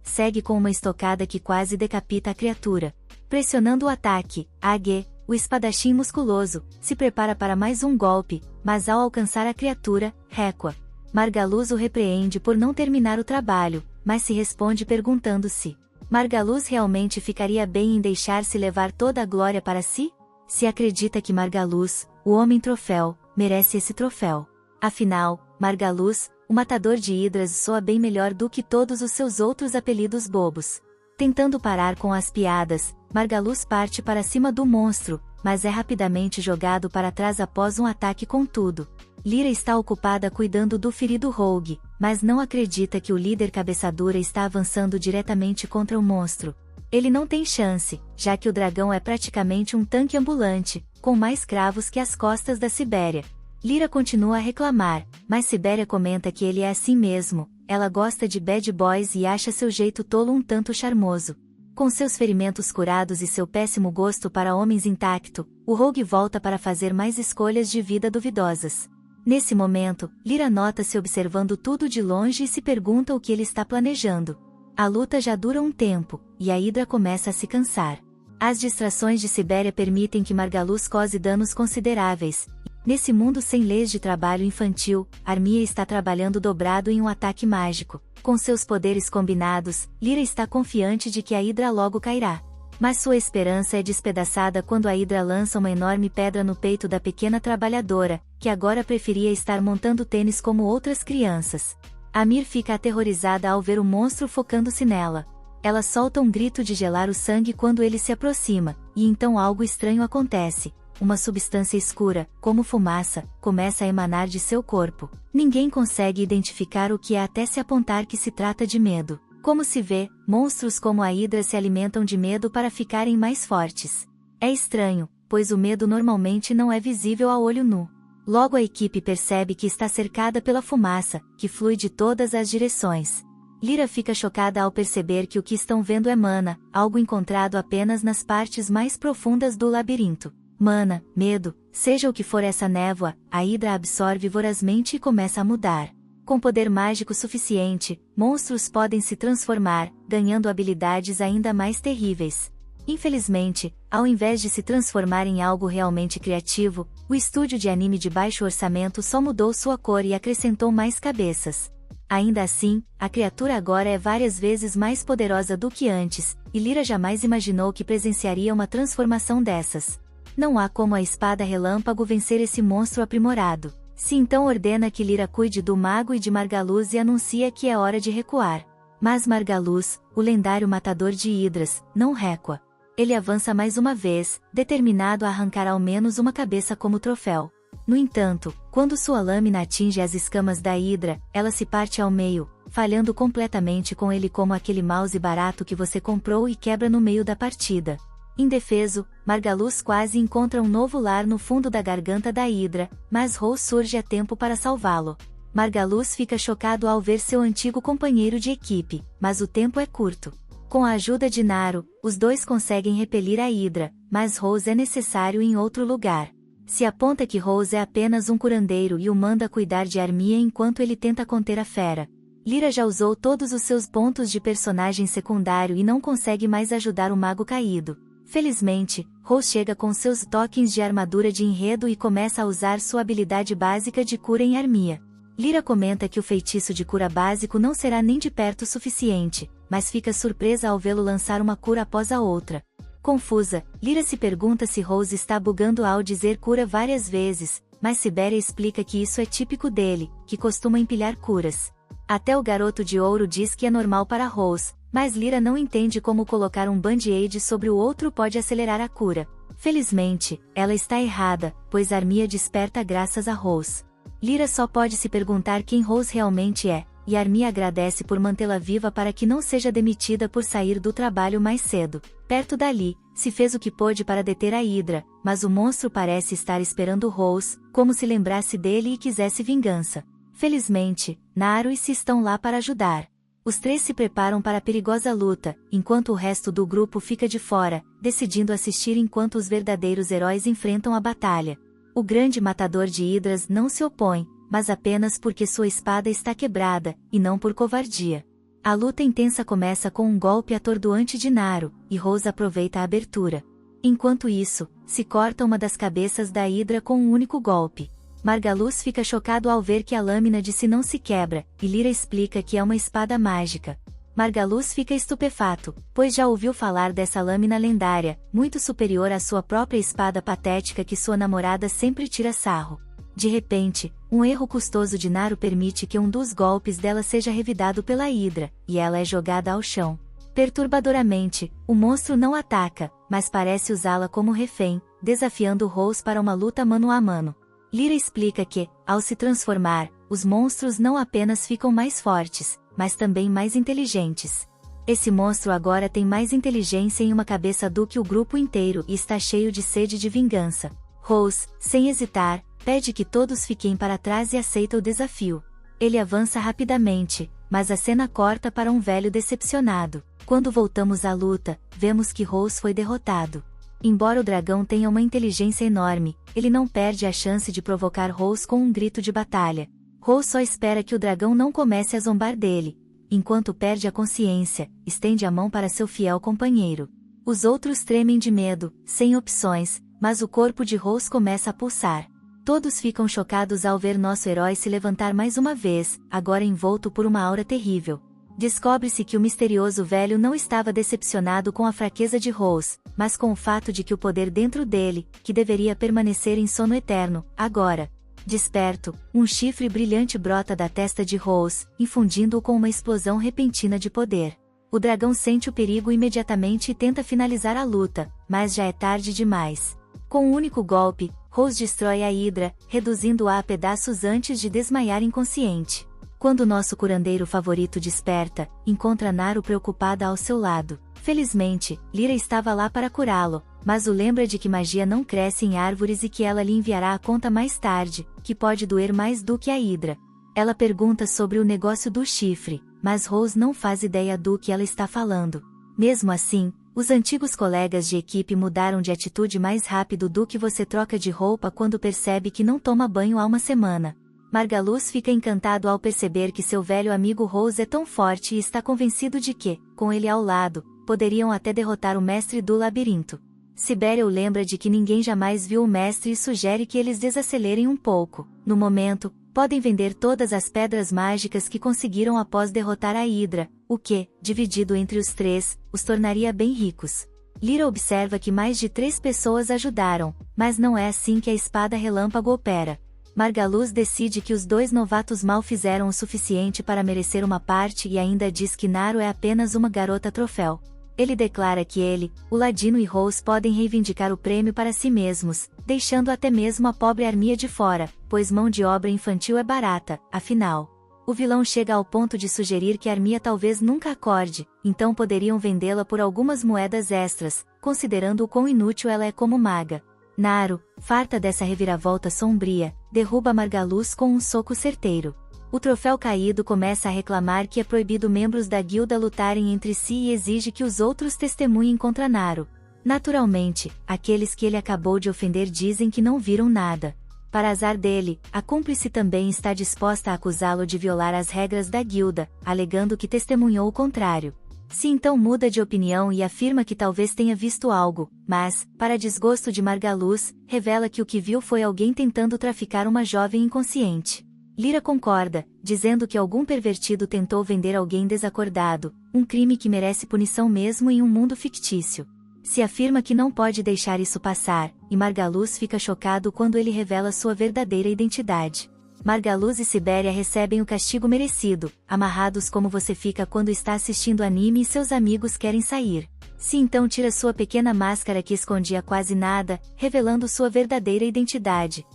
segue com uma estocada que quase decapita a criatura. Pressionando o ataque, Age, o espadachim musculoso, se prepara para mais um golpe, mas ao alcançar a criatura, recua. Margaluz o repreende por não terminar o trabalho, mas se responde perguntando se Margaluz realmente ficaria bem em deixar-se levar toda a glória para si? Se acredita que Margaluz, o Homem-Troféu, merece esse troféu. Afinal, Margaluz, o matador de hidras soa bem melhor do que todos os seus outros apelidos bobos. Tentando parar com as piadas, Margaluz parte para cima do monstro, mas é rapidamente jogado para trás após um ataque com tudo. Lyra está ocupada cuidando do ferido Rogue, mas não acredita que o líder cabeçadura está avançando diretamente contra o monstro. Ele não tem chance, já que o dragão é praticamente um tanque ambulante, com mais cravos que as costas da Sibéria. Lyra continua a reclamar, mas Sibéria comenta que ele é assim mesmo, ela gosta de bad boys e acha seu jeito tolo um tanto charmoso. Com seus ferimentos curados e seu péssimo gosto para homens intacto, o Rogue volta para fazer mais escolhas de vida duvidosas. Nesse momento, Lyra nota-se observando tudo de longe e se pergunta o que ele está planejando. A luta já dura um tempo, e a Hydra começa a se cansar. As distrações de Sibéria permitem que Margaluz cause danos consideráveis. Nesse mundo sem leis de trabalho infantil, Armia está trabalhando dobrado em um ataque mágico. Com seus poderes combinados, Lyra está confiante de que a Hydra logo cairá. Mas sua esperança é despedaçada quando a Hydra lança uma enorme pedra no peito da pequena trabalhadora, que agora preferia estar montando tênis como outras crianças. Amir fica aterrorizada ao ver o monstro focando-se nela. Ela solta um grito de gelar o sangue quando ele se aproxima, e então algo estranho acontece. Uma substância escura, como fumaça, começa a emanar de seu corpo. Ninguém consegue identificar o que é até se apontar que se trata de medo. Como se vê, monstros como a Hydra se alimentam de medo para ficarem mais fortes. É estranho, pois o medo normalmente não é visível a olho nu. Logo a equipe percebe que está cercada pela fumaça, que flui de todas as direções. Lyra fica chocada ao perceber que o que estão vendo é mana, algo encontrado apenas nas partes mais profundas do labirinto. mana, medo, seja o que for essa névoa, a Hidra absorve vorazmente e começa a mudar. Com poder mágico suficiente, monstros podem se transformar, ganhando habilidades ainda mais terríveis. Infelizmente, ao invés de se transformar em algo realmente criativo, o estúdio de anime de baixo orçamento só mudou sua cor e acrescentou mais cabeças. Ainda assim, a criatura agora é várias vezes mais poderosa do que antes, e Lyra jamais imaginou que presenciaria uma transformação dessas. Não há como a espada relâmpago vencer esse monstro aprimorado. Se então ordena que Lyra cuide do mago e de Margaluz e anuncia que é hora de recuar. Mas Margaluz, o lendário matador de hidras, não recua. Ele avança mais uma vez, determinado a arrancar ao menos uma cabeça como troféu. No entanto, quando sua lâmina atinge as escamas da hidra, ela se parte ao meio, falhando completamente com ele como aquele mouse barato que você comprou e quebra no meio da partida. Indefeso, Margaluz quase encontra um novo lar no fundo da garganta da hidra, mas Rose surge a tempo para salvá-lo. Margaluz fica chocado ao ver seu antigo companheiro de equipe, mas o tempo é curto. Com a ajuda de Naru, os dois conseguem repelir a hidra, mas Rose é necessário em outro lugar. Se aponta que Rose é apenas um curandeiro e o manda cuidar de Armia enquanto ele tenta conter a fera. Lyra já usou todos os seus pontos de personagem secundário e não consegue mais ajudar o mago caído. Felizmente, Rose chega com seus tokens de armadura de enredo e começa a usar sua habilidade básica de cura em Armia. Lyra comenta que o feitiço de cura básico não será nem de perto o suficiente, mas fica surpresa ao vê-lo lançar uma cura após a outra. Confusa, Lyra se pergunta se Rose está bugando ao dizer cura várias vezes, mas Siberia explica que isso é típico dele, que costuma empilhar curas. Até o garoto de ouro diz que é normal para Rose, mas Lyra não entende como colocar um band-aid sobre o outro pode acelerar a cura. Felizmente, ela está errada, pois Armia desperta graças a Rose. Lyra só pode se perguntar quem Rose realmente é, e Armia agradece por mantê-la viva para que não seja demitida por sair do trabalho mais cedo. Perto dali, se fez o que pôde para deter a hidra, mas o monstro parece estar esperando Rose, como se lembrasse dele e quisesse vingança. Felizmente, Naru e Si estão lá para ajudar. Os três se preparam para a perigosa luta, enquanto o resto do grupo fica de fora, decidindo assistir enquanto os verdadeiros heróis enfrentam a batalha. O grande matador de hidras não se opõe, mas apenas porque sua espada está quebrada, e não por covardia. A luta intensa começa com um golpe atordoante de Naru, e Rose aproveita a abertura. Enquanto isso, se corta uma das cabeças da hidra com um único golpe. Margaluz fica chocado ao ver que a lâmina de Si não se quebra, e Lyra explica que é uma espada mágica. Margaluz fica estupefato, pois já ouviu falar dessa lâmina lendária, muito superior à sua própria espada patética que sua namorada sempre tira sarro. De repente, um erro custoso de Naru permite que um dos golpes dela seja revidado pela hidra, e ela é jogada ao chão. Perturbadoramente, o monstro não ataca, mas parece usá-la como refém, desafiando Rose para uma luta mano a mano. Lyra explica que, ao se transformar, os monstros não apenas ficam mais fortes, mas também mais inteligentes. Esse monstro agora tem mais inteligência em uma cabeça do que o grupo inteiro e está cheio de sede de vingança. Rose, sem hesitar, pede que todos fiquem para trás e aceita o desafio. Ele avança rapidamente, mas a cena corta para um velho decepcionado. Quando voltamos à luta, vemos que Rose foi derrotado. Embora o dragão tenha uma inteligência enorme, ele não perde a chance de provocar Rose com um grito de batalha. Rose só espera que o dragão não comece a zombar dele. Enquanto perde a consciência, estende a mão para seu fiel companheiro. Os outros tremem de medo, sem opções, mas o corpo de Rose começa a pulsar. Todos ficam chocados ao ver nosso herói se levantar mais uma vez, agora envolto por uma aura terrível. Descobre-se que o misterioso velho não estava decepcionado com a fraqueza de Rose, mas com o fato de que o poder dentro dele, que deveria permanecer em sono eterno, agora. Desperto, um chifre brilhante brota da testa de Rose, infundindo-o com uma explosão repentina de poder. O dragão sente o perigo imediatamente e tenta finalizar a luta, mas já é tarde demais. Com um único golpe, Rose destrói a hidra, reduzindo-a a pedaços antes de desmaiar inconsciente. Quando nosso curandeiro favorito desperta, encontra Naru preocupada ao seu lado. Felizmente, Lyra estava lá para curá-lo, mas o lembra de que magia não cresce em árvores e que ela lhe enviará a conta mais tarde, que pode doer mais do que a hidra. Ela pergunta sobre o negócio do chifre, mas Rose não faz ideia do que ela está falando. Mesmo assim, Os antigos colegas de equipe mudaram de atitude mais rápido do que você troca de roupa quando percebe que não toma banho há uma semana. Margaluz fica encantado ao perceber que seu velho amigo Rose é tão forte e está convencido de que, com ele ao lado, poderiam até derrotar o mestre do labirinto. Sibéria o lembra de que ninguém jamais viu o mestre e sugere que eles desacelerem um pouco. No momento, podem vender todas as pedras mágicas que conseguiram após derrotar a Hidra, o que, dividido entre os três, os tornaria bem ricos. Lyra observa que mais de 3 pessoas ajudaram, mas não é assim que a espada relâmpago opera. Margaluz decide que os 2 novatos mal fizeram o suficiente para merecer uma parte e ainda diz que Naru é apenas uma garota troféu. Ele declara que ele, o Ladino e Rose podem reivindicar o prêmio para si mesmos, deixando até mesmo a pobre Armia de fora, pois mão de obra infantil é barata, afinal. O vilão chega ao ponto de sugerir que Armia talvez nunca acorde, então poderiam vendê-la por algumas moedas extras, considerando o quão inútil ela é como maga. Naru, farta dessa reviravolta sombria, derruba Margaluz com um soco certeiro. O troféu caído começa a reclamar que é proibido membros da guilda lutarem entre si e exige que os outros testemunhem contra Naru. Naturalmente, aqueles que ele acabou de ofender dizem que não viram nada. Para azar dele, a cúmplice também está disposta a acusá-lo de violar as regras da guilda, alegando que testemunhou o contrário. Se então muda de opinião e afirma que talvez tenha visto algo, mas, para desgosto de Margaluz, revela que o que viu foi alguém tentando traficar uma jovem inconsciente. Lyra concorda, dizendo que algum pervertido tentou vender alguém desacordado, um crime que merece punição mesmo em um mundo fictício. Se afirma que não pode deixar isso passar, e Margaluz fica chocado quando ele revela sua verdadeira identidade. Margaluz e Sibéria recebem o castigo merecido, amarrados como você fica quando está assistindo anime e seus amigos querem sair. Se então tira sua pequena máscara que escondia quase nada, revelando sua verdadeira identidade,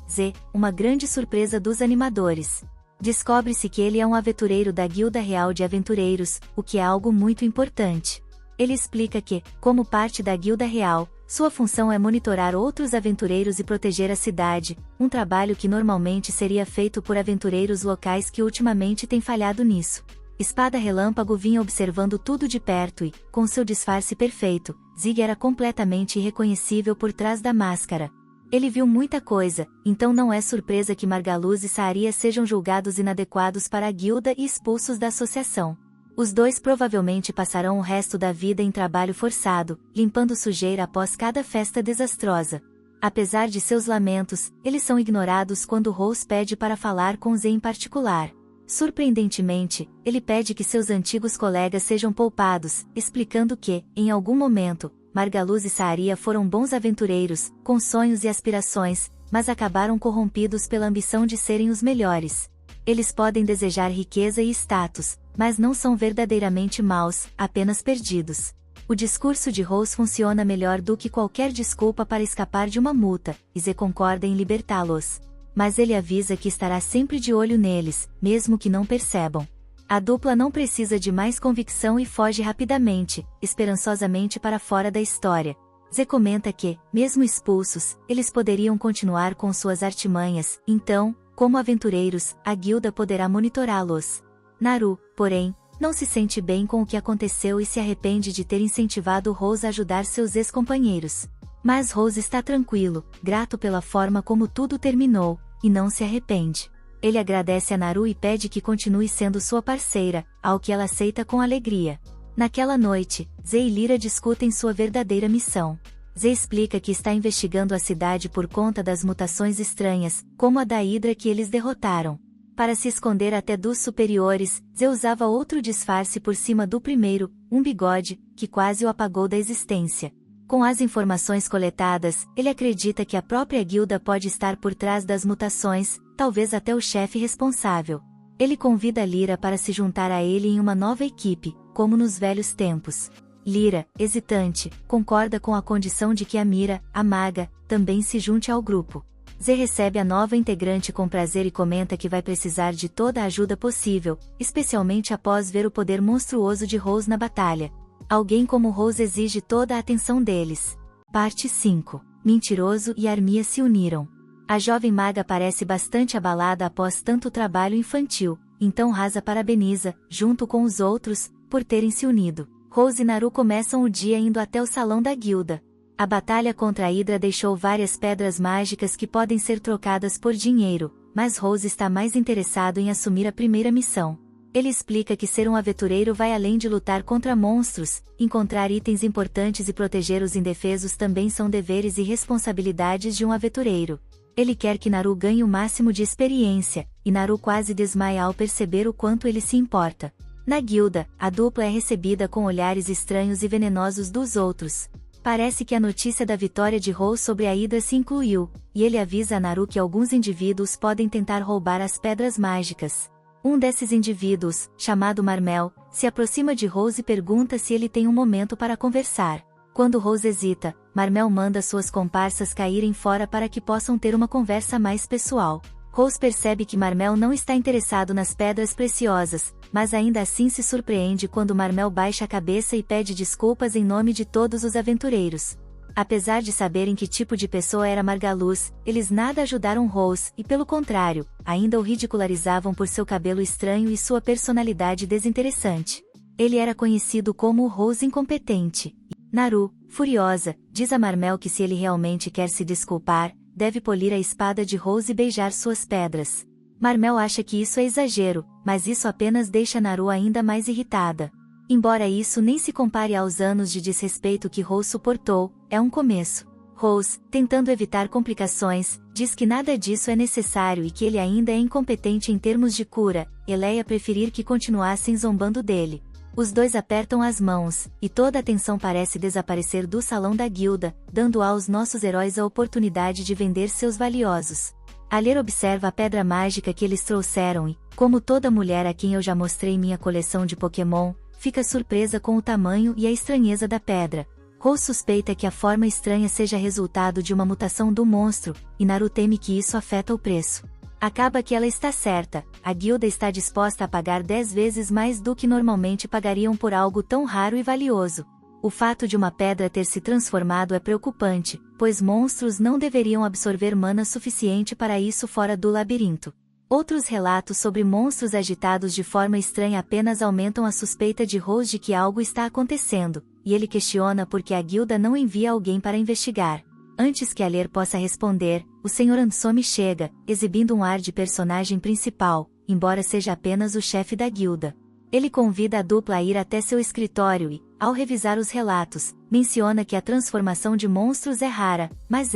uma grande surpresa dos animadores. Descobre-se que ele é um aventureiro da Guilda Real de Aventureiros, o que é algo muito importante. Ele explica que, como parte da Guilda Real, sua função é monitorar outros aventureiros e proteger a cidade, um trabalho que normalmente seria feito por aventureiros locais que ultimamente têm falhado nisso. Espada Relâmpago vinha observando tudo de perto e, com seu disfarce perfeito, Zig era completamente irreconhecível por trás da máscara. Ele viu muita coisa, então não é surpresa que Margaluz e Saaria sejam julgados inadequados para a guilda e expulsos da associação. Os dois provavelmente passarão o resto da vida em trabalho forçado, limpando sujeira após cada festa desastrosa. Apesar de seus lamentos, eles são ignorados quando Rose pede para falar com Z em particular. Surpreendentemente, ele pede que seus antigos colegas sejam poupados, explicando que, em algum momento, Margaluz e Saaria foram bons aventureiros, com sonhos e aspirações, mas acabaram corrompidos pela ambição de serem os melhores. Eles podem desejar riqueza e status, mas não são verdadeiramente maus, apenas perdidos. O discurso de Rose funciona melhor do que qualquer desculpa para escapar de uma multa, e Z concorda em libertá-los. Mas ele avisa que estará sempre de olho neles, mesmo que não percebam. A dupla não precisa de mais convicção e foge rapidamente, esperançosamente para fora da história. Z comenta que, mesmo expulsos, eles poderiam continuar com suas artimanhas, então, como aventureiros, a guilda poderá monitorá-los. Naru, porém, não se sente bem com o que aconteceu e se arrepende de ter incentivado Rose a ajudar seus ex-companheiros. Mas Rose está tranquilo, grato pela forma como tudo terminou, e não se arrepende. Ele agradece a Naru e pede que continue sendo sua parceira, ao que ela aceita com alegria. Naquela noite, Z e Lyra discutem sua verdadeira missão. Z explica que está investigando a cidade por conta das mutações estranhas, como a da Hidra que eles derrotaram. Para se esconder até dos superiores, Z usava outro disfarce por cima do primeiro, um bigode, que quase o apagou da existência. Com as informações coletadas, ele acredita que a própria guilda pode estar por trás das mutações, talvez até o chefe responsável. Ele convida Lyra para se juntar a ele em uma nova equipe, como nos velhos tempos. Lyra, hesitante, concorda com a condição de que Amira, a maga, também se junte ao grupo. Z recebe a nova integrante com prazer e comenta que vai precisar de toda a ajuda possível, especialmente após ver o poder monstruoso de Rose na batalha. Alguém como Rose exige toda a atenção deles. Parte 5. Mentiroso e Armia se uniram. A jovem maga parece bastante abalada após tanto trabalho infantil, então Rasa parabeniza, junto com os outros, por terem se unido. Rose e Naru começam o dia indo até o salão da guilda. A batalha contra a Hydra deixou várias pedras mágicas que podem ser trocadas por dinheiro, mas Rose está mais interessado em assumir a primeira missão. Ele explica que ser um aventureiro vai além de lutar contra monstros, encontrar itens importantes e proteger os indefesos também são deveres e responsabilidades de um aventureiro. Ele quer que Naru ganhe o máximo de experiência, e Naru quase desmaia ao perceber o quanto ele se importa. Na guilda, a dupla é recebida com olhares estranhos e venenosos dos outros. Parece que a notícia da vitória de Rose sobre a Hydra se incluiu, e ele avisa a Naru que alguns indivíduos podem tentar roubar as pedras mágicas. Um desses indivíduos, chamado Marmel, se aproxima de Rose e pergunta se ele tem um momento para conversar. Quando Rose hesita, Marmel manda suas comparsas caírem fora para que possam ter uma conversa mais pessoal. Rose percebe que Marmel não está interessado nas pedras preciosas, mas ainda assim se surpreende quando Marmel baixa a cabeça e pede desculpas em nome de todos os aventureiros. Apesar de saberem que tipo de pessoa era Margaluz, eles nada ajudaram Rose e, pelo contrário, ainda o ridicularizavam por seu cabelo estranho e sua personalidade desinteressante. Ele era conhecido como o Rose incompetente. Naru, furiosa, diz a Marmel que se ele realmente quer se desculpar, deve polir a espada de Rose e beijar suas pedras. Marmel acha que isso é exagero, mas isso apenas deixa Naru ainda mais irritada. Embora isso nem se compare aos anos de desrespeito que Rose suportou, é um começo. Rose, tentando evitar complicações, diz que nada disso é necessário e que ele ainda é incompetente em termos de cura. Eleia preferir que continuassem zombando dele. Os dois apertam as mãos, e toda a tensão parece desaparecer do salão da guilda, dando aos nossos heróis a oportunidade de vender seus valiosos. Aler observa a pedra mágica que eles trouxeram e, como toda mulher a quem eu já mostrei minha coleção de Pokémon, fica surpresa com o tamanho e a estranheza da pedra. Rose suspeita que a forma estranha seja resultado de uma mutação do monstro, e Naru teme que isso afeta o preço. Acaba que ela está certa, a guilda está disposta a pagar 10 vezes mais do que normalmente pagariam por algo tão raro e valioso. O fato de uma pedra ter se transformado é preocupante, pois monstros não deveriam absorver mana suficiente para isso fora do labirinto. Outros relatos sobre monstros agitados de forma estranha apenas aumentam a suspeita de Rose de que algo está acontecendo, e ele questiona por que a guilda não envia alguém para investigar. Antes que Aler possa responder, o Sr. Ansome chega, exibindo um ar de personagem principal, embora seja apenas o chefe da guilda. Ele convida a dupla a ir até seu escritório e, ao revisar os relatos, menciona que a transformação de monstros é rara, mas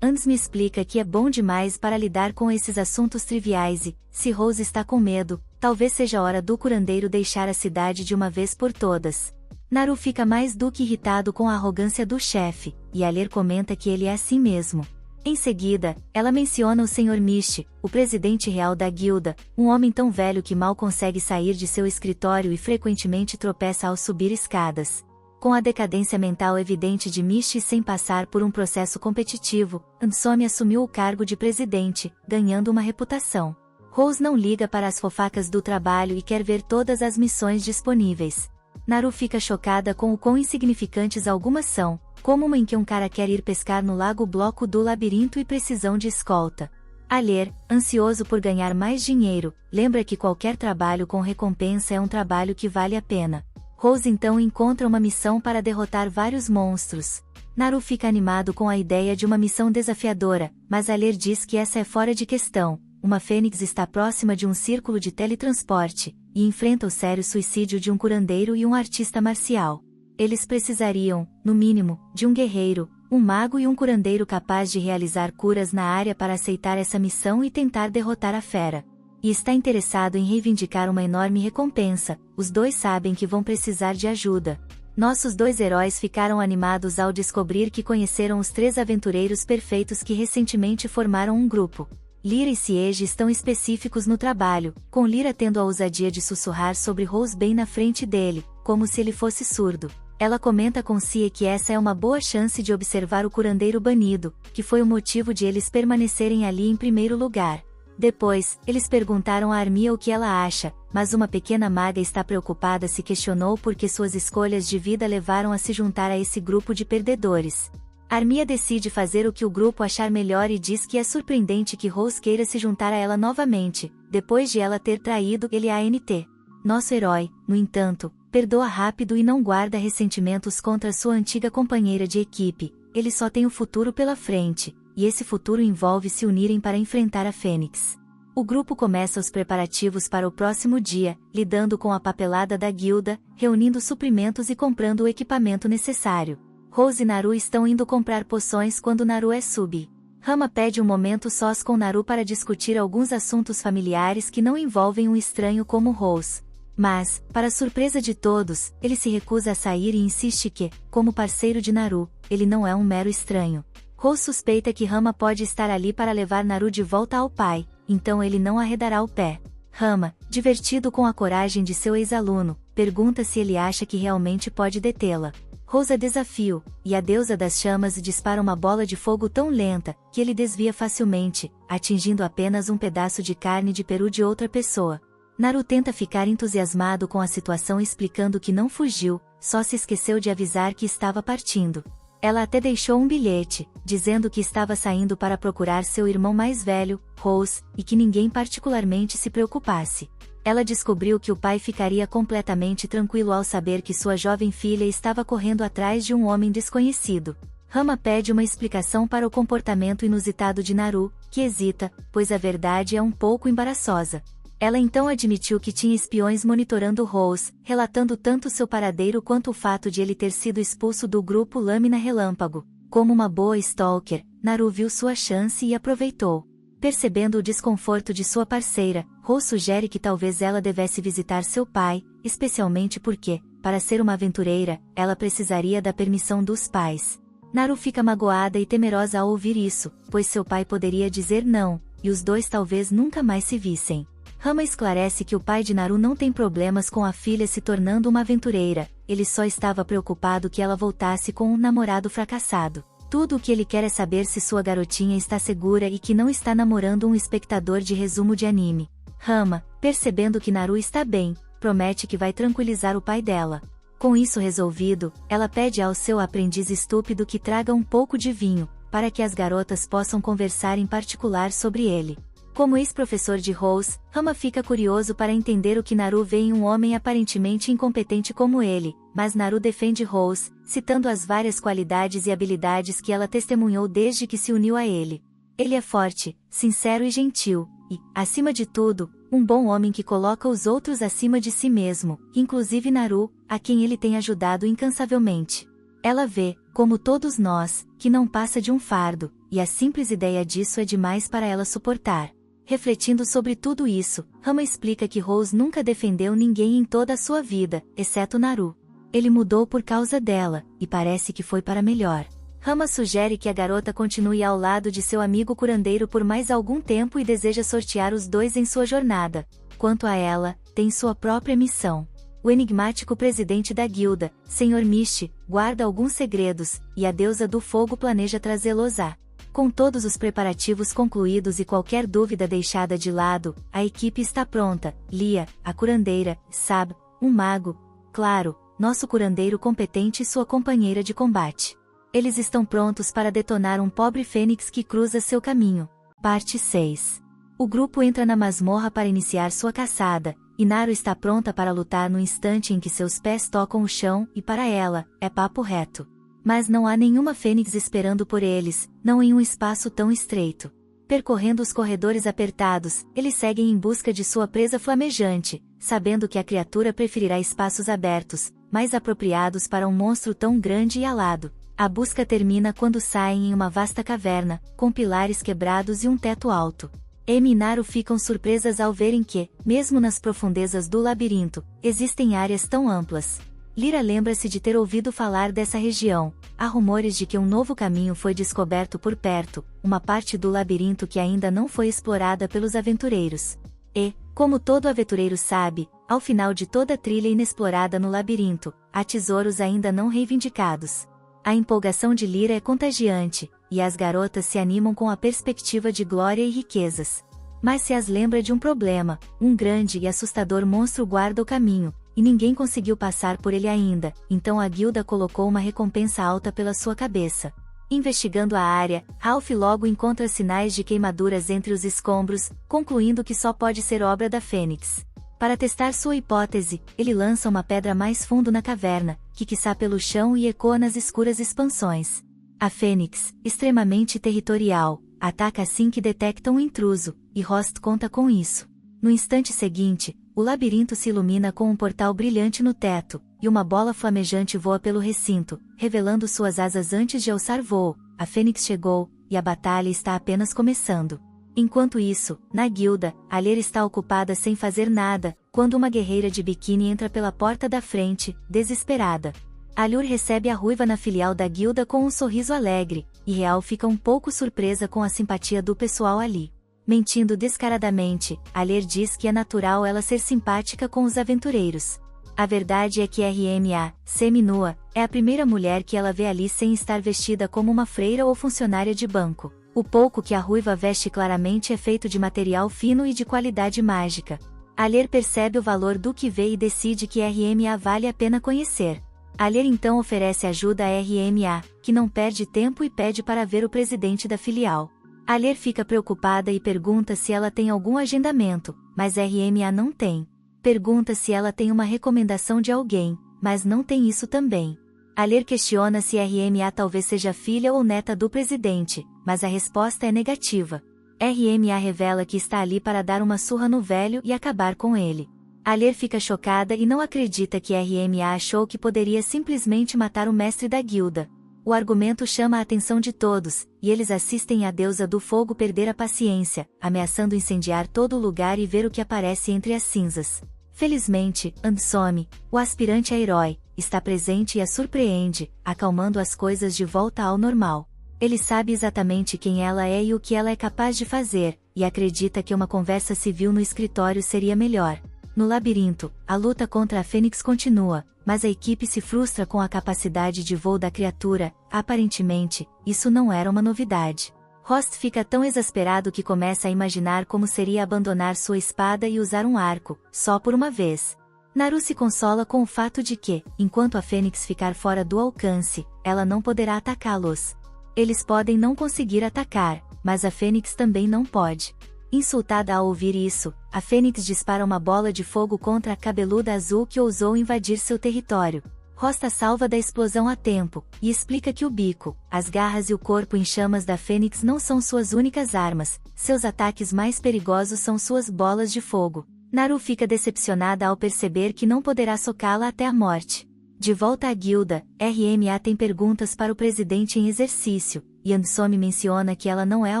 Ans me explica que é bom demais para lidar com esses assuntos triviais e, se Rose está com medo, talvez seja hora do curandeiro deixar a cidade de uma vez por todas. Naru fica mais do que irritado com a arrogância do chefe, e Aler comenta que ele é assim mesmo. Em seguida, ela menciona o Sr. Mish, o presidente real da guilda, um homem tão velho que mal consegue sair de seu escritório e frequentemente tropeça ao subir escadas. Com a decadência mental evidente de Mish sem passar por um processo competitivo, Ansome assumiu o cargo de presidente, ganhando uma reputação. Rose não liga para as fofacas do trabalho e quer ver todas as missões disponíveis. Naru fica chocada com o quão insignificantes algumas são, como uma em que um cara quer ir pescar no lago bloco do labirinto e precisão de escolta. Aler, ansioso por ganhar mais dinheiro, lembra que qualquer trabalho com recompensa é um trabalho que vale a pena. Rose então encontra uma missão para derrotar vários monstros. Naru fica animado com a ideia de uma missão desafiadora, mas Aler diz que essa é fora de questão. Uma fênix está próxima de um círculo de teletransporte, e enfrenta o sério suicídio de um curandeiro e um artista marcial. Eles precisariam, no mínimo, de um guerreiro, um mago e um curandeiro capaz de realizar curas na área para aceitar essa missão e tentar derrotar a fera. E está interessado em reivindicar uma enorme recompensa. Os dois sabem que vão precisar de ajuda. Nossos dois heróis ficaram animados ao descobrir que conheceram os 3 aventureiros perfeitos que recentemente formaram um grupo. Lyra e Siege estão específicos no trabalho, com Lyra tendo a ousadia de sussurrar sobre Rose bem na frente dele, como se ele fosse surdo. Ela comenta com Cie que essa é uma boa chance de observar o curandeiro banido, que foi o motivo de eles permanecerem ali em primeiro lugar. Depois, eles perguntaram a Armia o que ela acha, mas uma pequena maga está preocupada se questionou porque suas escolhas de vida levaram a se juntar a esse grupo de perdedores. Armia decide fazer o que o grupo achar melhor e diz que é surpreendente que Rose queira se juntar a ela novamente, depois de ela ter traído ele a ANT. Nosso herói, no entanto, perdoa rápido e não guarda ressentimentos contra sua antiga companheira de equipe. Ele só tem o futuro pela frente, e esse futuro envolve se unirem para enfrentar a Fênix. O grupo começa os preparativos para o próximo dia, lidando com a papelada da guilda, reunindo suprimentos e comprando o equipamento necessário. Rose e Naru estão indo comprar poções quando Naru é sub. Rama pede um momento sós com Naru para discutir alguns assuntos familiares que não envolvem um estranho como Rose. Mas, para surpresa de todos, ele se recusa a sair e insiste que, como parceiro de Naru, ele não é um mero estranho. Rose suspeita que Rama pode estar ali para levar Naru de volta ao pai, então ele não arredará o pé. Rama, divertido com a coragem de seu ex-aluno, pergunta se ele acha que realmente pode detê-la. Rose desafia, e a deusa das chamas dispara uma bola de fogo tão lenta, que ele desvia facilmente, atingindo apenas um pedaço de carne de peru de outra pessoa. Naru tenta ficar entusiasmado com a situação explicando que não fugiu, só se esqueceu de avisar que estava partindo. Ela até deixou um bilhete, dizendo que estava saindo para procurar seu irmão mais velho, Rose, e que ninguém particularmente se preocupasse. Ela descobriu que o pai ficaria completamente tranquilo ao saber que sua jovem filha estava correndo atrás de um homem desconhecido. Rama pede uma explicação para o comportamento inusitado de Naru, que hesita, pois a verdade é um pouco embaraçosa. Ela então admitiu que tinha espiões monitorando Rose, relatando tanto seu paradeiro quanto o fato de ele ter sido expulso do grupo Lâmina Relâmpago. Como uma boa stalker, Naru viu sua chance e aproveitou. Percebendo o desconforto de sua parceira, Rose sugere que talvez ela devesse visitar seu pai, especialmente porque, para ser uma aventureira, ela precisaria da permissão dos pais. Naru fica magoada e temerosa ao ouvir isso, pois seu pai poderia dizer não, e os dois talvez nunca mais se vissem. Rama esclarece que o pai de Naru não tem problemas com a filha se tornando uma aventureira, ele só estava preocupado que ela voltasse com um namorado fracassado. Tudo o que ele quer é saber se sua garotinha está segura e que não está namorando um espectador de resumo de anime. Rama, percebendo que Naru está bem, promete que vai tranquilizar o pai dela. Com isso resolvido, ela pede ao seu aprendiz estúpido que traga um pouco de vinho, para que as garotas possam conversar em particular sobre ele. Como ex-professor de Rose, Rama fica curioso para entender o que Naru vê em um homem aparentemente incompetente como ele, mas Naru defende Rose, citando as várias qualidades e habilidades que ela testemunhou desde que se uniu a ele. Ele é forte, sincero e gentil, e, acima de tudo, um bom homem que coloca os outros acima de si mesmo, inclusive Naru, a quem ele tem ajudado incansavelmente. Ela vê, como todos nós, que não passa de um fardo, e a simples ideia disso é demais para ela suportar. Refletindo sobre tudo isso, Rama explica que Rose nunca defendeu ninguém em toda a sua vida, exceto Naru. Ele mudou por causa dela, e parece que foi para melhor. Rama sugere que a garota continue ao lado de seu amigo curandeiro por mais algum tempo e deseja sortear os dois em sua jornada. Quanto a ela, tem sua própria missão. O enigmático presidente da guilda, Sr. Mishi, guarda alguns segredos, e a deusa do fogo planeja trazê-los a. Com todos os preparativos concluídos e qualquer dúvida deixada de lado, a equipe está pronta. Lia, a curandeira, Sab, um mago, claro, nosso curandeiro competente e sua companheira de combate. Eles estão prontos para detonar um pobre fênix que cruza seu caminho. Parte 6. O grupo entra na masmorra para iniciar sua caçada, e Naru está pronta para lutar no instante em que seus pés tocam o chão, e para ela, é papo reto. Mas não há nenhuma fênix esperando por eles, não em um espaço tão estreito. Percorrendo os corredores apertados, eles seguem em busca de sua presa flamejante, sabendo que a criatura preferirá espaços abertos, mais apropriados para um monstro tão grande e alado. A busca termina quando saem em uma vasta caverna, com pilares quebrados e um teto alto. Emi e Naru ficam surpresas ao verem que, mesmo nas profundezas do labirinto, existem áreas tão amplas. Lyra lembra-se de ter ouvido falar dessa região. Há rumores de que um novo caminho foi descoberto por perto, uma parte do labirinto que ainda não foi explorada pelos aventureiros. E, como todo aventureiro sabe, ao final de toda trilha inexplorada no labirinto, há tesouros ainda não reivindicados. A empolgação de Lyra é contagiante, e as garotas se animam com a perspectiva de glória e riquezas. Mas se as lembra de um problema, um grande e assustador monstro guarda o caminho, e ninguém conseguiu passar por ele ainda, então a guilda colocou uma recompensa alta pela sua cabeça. Investigando a área, Ralph logo encontra sinais de queimaduras entre os escombros, concluindo que só pode ser obra da Fênix. Para testar sua hipótese, ele lança uma pedra mais fundo na caverna, que quiçá pelo chão e ecoa nas escuras expansões. A Fênix, extremamente territorial, ataca assim que detecta um intruso, e Rost conta com isso. No instante seguinte, o labirinto se ilumina com um portal brilhante no teto, e uma bola flamejante voa pelo recinto, revelando suas asas antes de alçar voo. A Fênix chegou, e a batalha está apenas começando. Enquanto isso, na guilda, Alher está ocupada sem fazer nada, quando uma guerreira de biquíni entra pela porta da frente, desesperada. Alher recebe a ruiva na filial da guilda com um sorriso alegre, e Real fica um pouco surpresa com a simpatia do pessoal ali. Mentindo descaradamente, Alher diz que é natural ela ser simpática com os aventureiros. A verdade é que RMA, semi-nua, é a primeira mulher que ela vê ali sem estar vestida como uma freira ou funcionária de banco. O pouco que a ruiva veste claramente é feito de material fino e de qualidade mágica. Alher percebe o valor do que vê e decide que RMA vale a pena conhecer. Alher então oferece ajuda a RMA, que não perde tempo e pede para ver o presidente da filial. Alher fica preocupada e pergunta se ela tem algum agendamento, mas RMA não tem. Pergunta se ela tem uma recomendação de alguém, mas não tem isso também. Alher questiona se RMA talvez seja filha ou neta do presidente, mas a resposta é negativa. RMA revela que está ali para dar uma surra no velho e acabar com ele. Alher fica chocada e não acredita que RMA achou que poderia simplesmente matar o mestre da guilda. O argumento chama a atenção de todos, e eles assistem a deusa do fogo perder a paciência, ameaçando incendiar todo o lugar e ver o que aparece entre as cinzas. Felizmente, Ansome, o aspirante a herói, está presente e a surpreende, acalmando as coisas de volta ao normal. Ele sabe exatamente quem ela é e o que ela é capaz de fazer, e acredita que uma conversa civil no escritório seria melhor. No labirinto, a luta contra a Fênix continua, mas a equipe se frustra com a capacidade de voo da criatura. Aparentemente, isso não era uma novidade. Rost fica tão exasperado que começa a imaginar como seria abandonar sua espada e usar um arco, só por uma vez. Naru se consola com o fato de que, enquanto a Fênix ficar fora do alcance, ela não poderá atacá-los. Eles podem não conseguir atacar, mas a Fênix também não pode. Insultada ao ouvir isso, a Fênix dispara uma bola de fogo contra a cabeluda azul que ousou invadir seu território. Rost a salva da explosão a tempo, e explica que o bico, as garras e o corpo em chamas da Fênix não são suas únicas armas, seus ataques mais perigosos são suas bolas de fogo. Naru fica decepcionada ao perceber que não poderá socá-la até a morte. De volta à guilda, RMA tem perguntas para o presidente em exercício, e Ansome menciona que ela não é a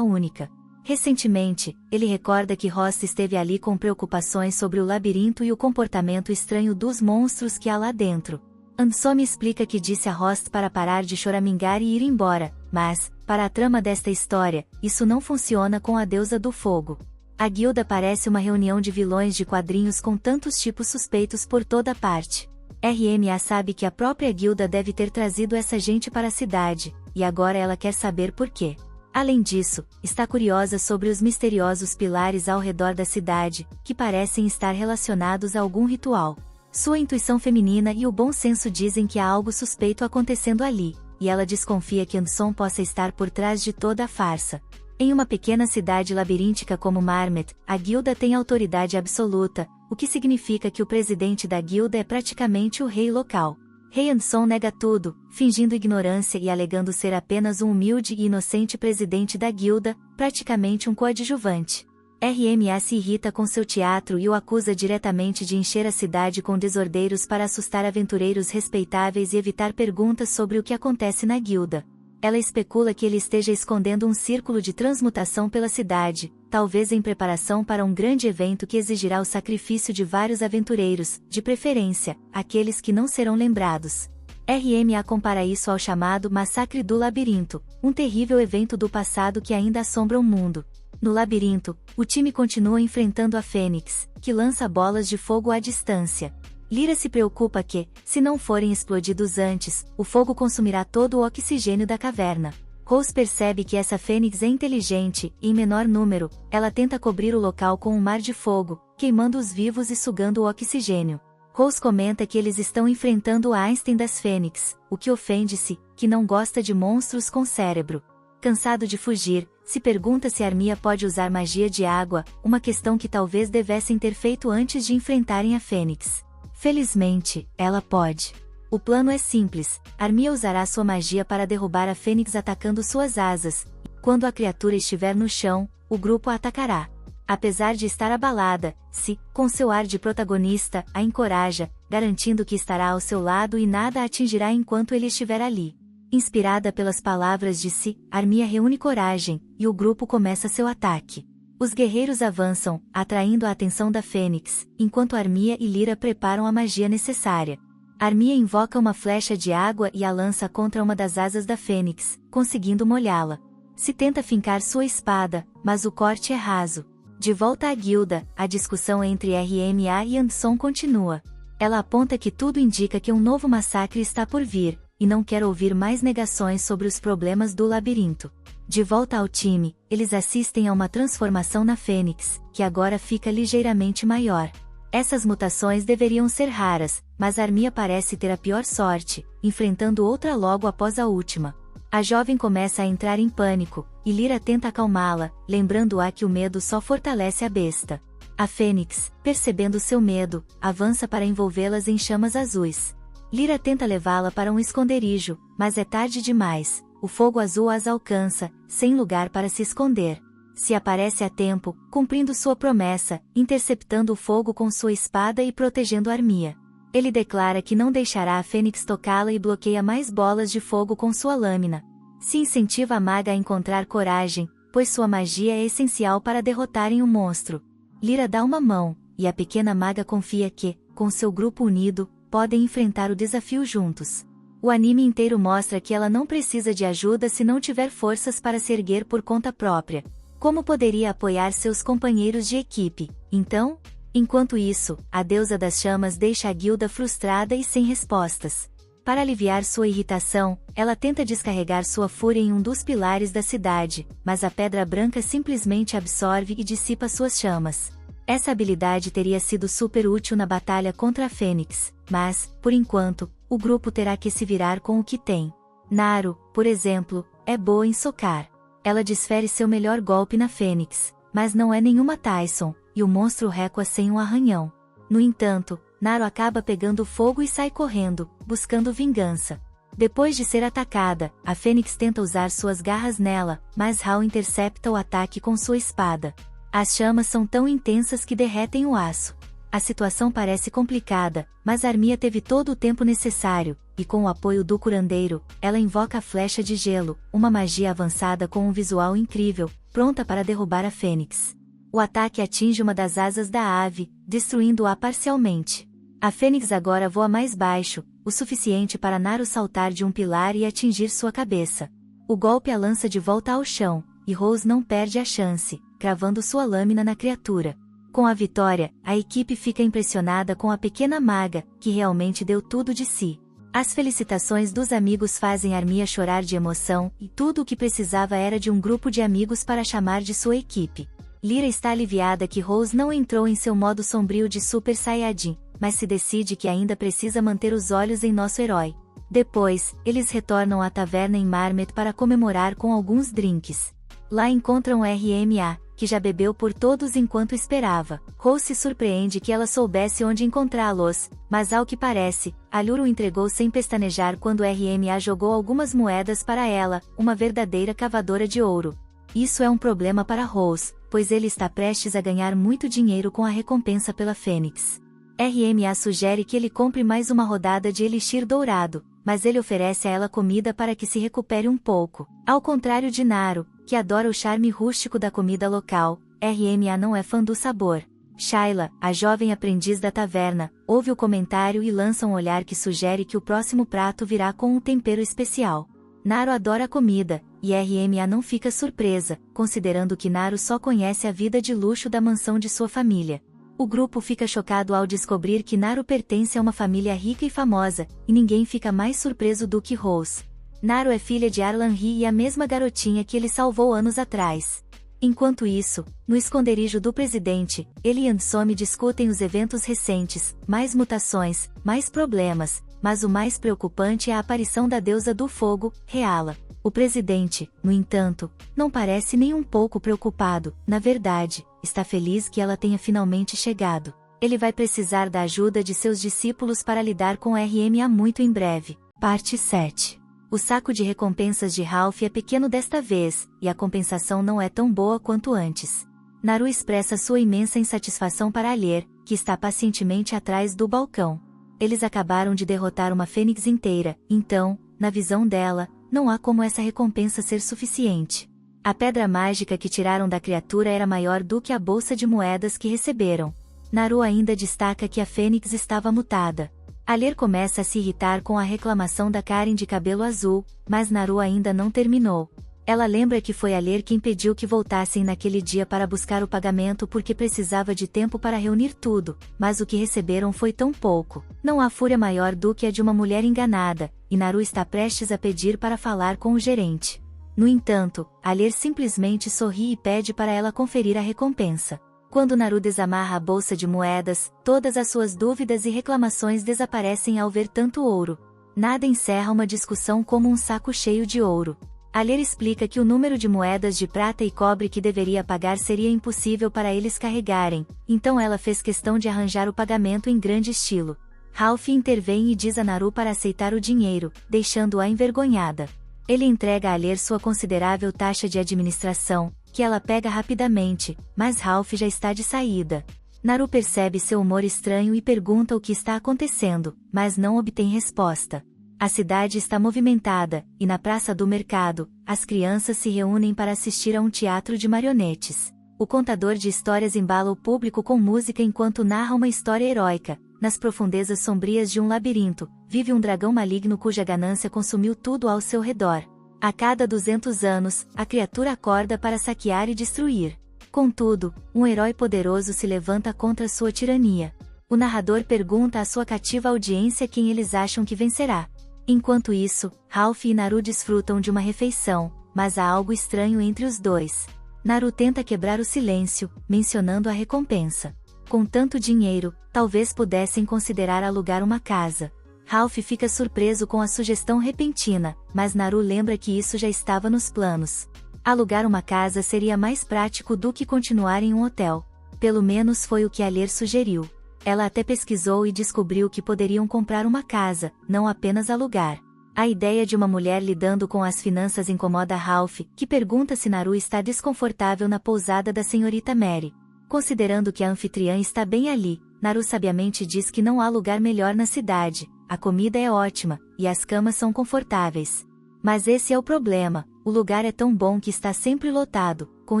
única. Recentemente, ele recorda que Rost esteve ali com preocupações sobre o labirinto e o comportamento estranho dos monstros que há lá dentro. Ansome explica que disse a Rost para parar de choramingar e ir embora, mas, para a trama desta história, isso não funciona com a deusa do fogo. A guilda parece uma reunião de vilões de quadrinhos com tantos tipos suspeitos por toda parte. RMA sabe que a própria guilda deve ter trazido essa gente para a cidade, e agora ela quer saber por quê. Além disso, está curiosa sobre os misteriosos pilares ao redor da cidade, que parecem estar relacionados a algum ritual. Sua intuição feminina e o bom senso dizem que há algo suspeito acontecendo ali, e ela desconfia que Anson possa estar por trás de toda a farsa. Em uma pequena cidade labiríntica como Marmet, a guilda tem autoridade absoluta, o que significa que o presidente da guilda é praticamente o rei local. Rei Anson nega tudo, fingindo ignorância e alegando ser apenas um humilde e inocente presidente da guilda, praticamente um coadjuvante. RMA se irrita com seu teatro e o acusa diretamente de encher a cidade com desordeiros para assustar aventureiros respeitáveis e evitar perguntas sobre o que acontece na guilda. Ela especula que ele esteja escondendo um círculo de transmutação pela cidade, talvez em preparação para um grande evento que exigirá o sacrifício de vários aventureiros, de preferência, aqueles que não serão lembrados. RMA compara isso ao chamado Massacre do Labirinto, um terrível evento do passado que ainda assombra o mundo. No labirinto, o time continua enfrentando a Fênix, que lança bolas de fogo à distância. Lyra se preocupa que, se não forem explodidos antes, o fogo consumirá todo o oxigênio da caverna. Rose percebe que essa Fênix é inteligente, e em menor número, ela tenta cobrir o local com um mar de fogo, queimando os vivos e sugando o oxigênio. Rose comenta que eles estão enfrentando o Einstein das Fênix, o que ofende-se, que não gosta de monstros com cérebro. Cansado de fugir, se pergunta se Armia pode usar magia de água, uma questão que talvez devessem ter feito antes de enfrentarem a Fênix. Felizmente, ela pode. O plano é simples, Armia usará sua magia para derrubar a Fênix atacando suas asas, e quando a criatura estiver no chão, o grupo a atacará. Apesar de estar abalada, Si, com seu ar de protagonista, a encoraja, garantindo que estará ao seu lado e nada a atingirá enquanto ele estiver ali. Inspirada pelas palavras de Si, Armia reúne coragem, e o grupo começa seu ataque. Os guerreiros avançam, atraindo a atenção da Fênix, enquanto Armia e Lyra preparam a magia necessária. Armia invoca uma flecha de água e a lança contra uma das asas da Fênix, conseguindo molhá-la. Si tenta fincar sua espada, mas o corte é raso. De volta à guilda, a discussão entre RMA e Anderson continua. Ela aponta que tudo indica que um novo massacre está por vir, e não quer ouvir mais negações sobre os problemas do labirinto. De volta ao time, eles assistem a uma transformação na Fênix, que agora fica ligeiramente maior. Essas mutações deveriam ser raras, mas Armia parece ter a pior sorte, enfrentando outra logo após a última. A jovem começa a entrar em pânico, e Lyra tenta acalmá-la, lembrando-a que o medo só fortalece a besta. A Fênix, percebendo seu medo, avança para envolvê-las em chamas azuis. Lyra tenta levá-la para um esconderijo, mas é tarde demais, o fogo azul as alcança, sem lugar para se esconder. Si aparece a tempo, cumprindo sua promessa, interceptando o fogo com sua espada e protegendo Armia. Ele declara que não deixará a Fênix tocá-la e bloqueia mais bolas de fogo com sua lâmina. Se incentiva a maga a encontrar coragem, pois sua magia é essencial para derrotarem o monstro. Lyra dá uma mão, e a pequena maga confia que, com seu grupo unido, podem enfrentar o desafio juntos. O anime inteiro mostra que ela não precisa de ajuda se não tiver forças para se erguer por conta própria. Como poderia apoiar seus companheiros de equipe, então? Enquanto isso, a deusa das chamas deixa a guilda frustrada e sem respostas. Para aliviar sua irritação, ela tenta descarregar sua fúria em um dos pilares da cidade, mas a pedra branca simplesmente absorve e dissipa suas chamas. Essa habilidade teria sido super útil na batalha contra a Fênix, mas, por enquanto, o grupo terá que se virar com o que tem. Naru, por exemplo, é boa em socar. Ela desfere seu melhor golpe na Fênix, mas não é nenhuma Tyson, e o monstro recua sem um arranhão. No entanto, Naru acaba pegando fogo e sai correndo, buscando vingança. Depois de ser atacada, a Fênix tenta usar suas garras nela, mas Hal intercepta o ataque com sua espada. As chamas são tão intensas que derretem o aço. A situação parece complicada, mas Armia teve todo o tempo necessário, e com o apoio do curandeiro, ela invoca a flecha de gelo, uma magia avançada com um visual incrível, pronta para derrubar a Fênix. O ataque atinge uma das asas da ave, destruindo-a parcialmente. A Fênix agora voa mais baixo, o suficiente para Naru saltar de um pilar e atingir sua cabeça. O golpe a lança de volta ao chão, e Rose não perde a chance, cravando sua lâmina na criatura. Com a vitória, a equipe fica impressionada com a pequena maga, que realmente deu tudo de si. As felicitações dos amigos fazem Armia chorar de emoção, e tudo o que precisava era de um grupo de amigos para chamar de sua equipe. Lyra está aliviada que Rose não entrou em seu modo sombrio de Super Saiyajin, mas se decide que ainda precisa manter os olhos em nosso herói. Depois, eles retornam à taverna em Marmet para comemorar com alguns drinks. Lá encontram RMA, que já bebeu por todos enquanto esperava. Rose se surpreende que ela soubesse onde encontrá-los, mas ao que parece, Alura o entregou sem pestanejar quando RMA jogou algumas moedas para ela, uma verdadeira cavadora de ouro. Isso é um problema para Rose, pois ele está prestes a ganhar muito dinheiro com a recompensa pela Fênix. RMA sugere que ele compre mais uma rodada de elixir dourado, mas ele oferece a ela comida para que se recupere um pouco. Ao contrário de Naru, que adora o charme rústico da comida local, RMA não é fã do sabor. Shayla, a jovem aprendiz da taverna, ouve o comentário e lança um olhar que sugere que o próximo prato virá com um tempero especial. Naru adora a comida, e RMA não fica surpresa, considerando que Naru só conhece a vida de luxo da mansão de sua família. O grupo fica chocado ao descobrir que Naru pertence a uma família rica e famosa, e ninguém fica mais surpreso do que Rose. Naru é filha de Arlanri e a mesma garotinha que ele salvou anos atrás. Enquanto isso, no esconderijo do presidente, ele e Ansome discutem os eventos recentes, mais mutações, mais problemas, mas o mais preocupante é a aparição da deusa do fogo, Reala. O presidente, no entanto, não parece nem um pouco preocupado, na verdade, está feliz que ela tenha finalmente chegado. Ele vai precisar da ajuda de seus discípulos para lidar com RMA muito em breve. Parte 7. O saco de recompensas de Ralph é pequeno desta vez, e a compensação não é tão boa quanto antes. Naru expressa sua imensa insatisfação para Alier, que está pacientemente atrás do balcão. Eles acabaram de derrotar uma fênix inteira, então, na visão dela, não há como essa recompensa ser suficiente. A pedra mágica que tiraram da criatura era maior do que a bolsa de moedas que receberam. Naru ainda destaca que a fênix estava mutada. Alier começa a se irritar com a reclamação da Karen de cabelo azul, mas Naru ainda não terminou. Ela lembra que foi Alier quem pediu que voltassem naquele dia para buscar o pagamento porque precisava de tempo para reunir tudo, mas o que receberam foi tão pouco. Não há fúria maior do que a de uma mulher enganada, e Naru está prestes a pedir para falar com o gerente. No entanto, Alier simplesmente sorri e pede para ela conferir a recompensa. Quando Naru desamarra a bolsa de moedas, todas as suas dúvidas e reclamações desaparecem ao ver tanto ouro. Nada encerra uma discussão como um saco cheio de ouro. Alier explica que o número de moedas de prata e cobre que deveria pagar seria impossível para eles carregarem, então ela fez questão de arranjar o pagamento em grande estilo. Ralph intervém e diz a Naru para aceitar o dinheiro, deixando-a envergonhada. Ele entrega a Alier sua considerável taxa de administração, que ela pega rapidamente, mas Ralph já está de saída. Naru percebe seu humor estranho e pergunta o que está acontecendo, mas não obtém resposta. A cidade está movimentada, e na praça do mercado, as crianças se reúnem para assistir a um teatro de marionetes. O contador de histórias embala o público com música enquanto narra uma história heróica. Nas profundezas sombrias de um labirinto, vive um dragão maligno cuja ganância consumiu tudo ao seu redor. A cada 200 anos, a criatura acorda para saquear e destruir. Contudo, um herói poderoso se levanta contra sua tirania. O narrador pergunta à sua cativa audiência quem eles acham que vencerá. Enquanto isso, Ralph e Naru desfrutam de uma refeição, mas há algo estranho entre os dois. Naru tenta quebrar o silêncio, mencionando a recompensa. Com tanto dinheiro, talvez pudessem considerar alugar uma casa. Ralph fica surpreso com a sugestão repentina, mas Naru lembra que isso já estava nos planos. Alugar uma casa seria mais prático do que continuar em um hotel. Pelo menos foi o que Alier sugeriu. Ela até pesquisou e descobriu que poderiam comprar uma casa, não apenas alugar. A ideia de uma mulher lidando com as finanças incomoda Ralph, que pergunta se Naru está desconfortável na pousada da senhorita Mary. Considerando que a anfitriã está bem ali, Naru sabiamente diz que não há lugar melhor na cidade, a comida é ótima, e as camas são confortáveis. Mas esse é o problema, o lugar é tão bom que está sempre lotado, com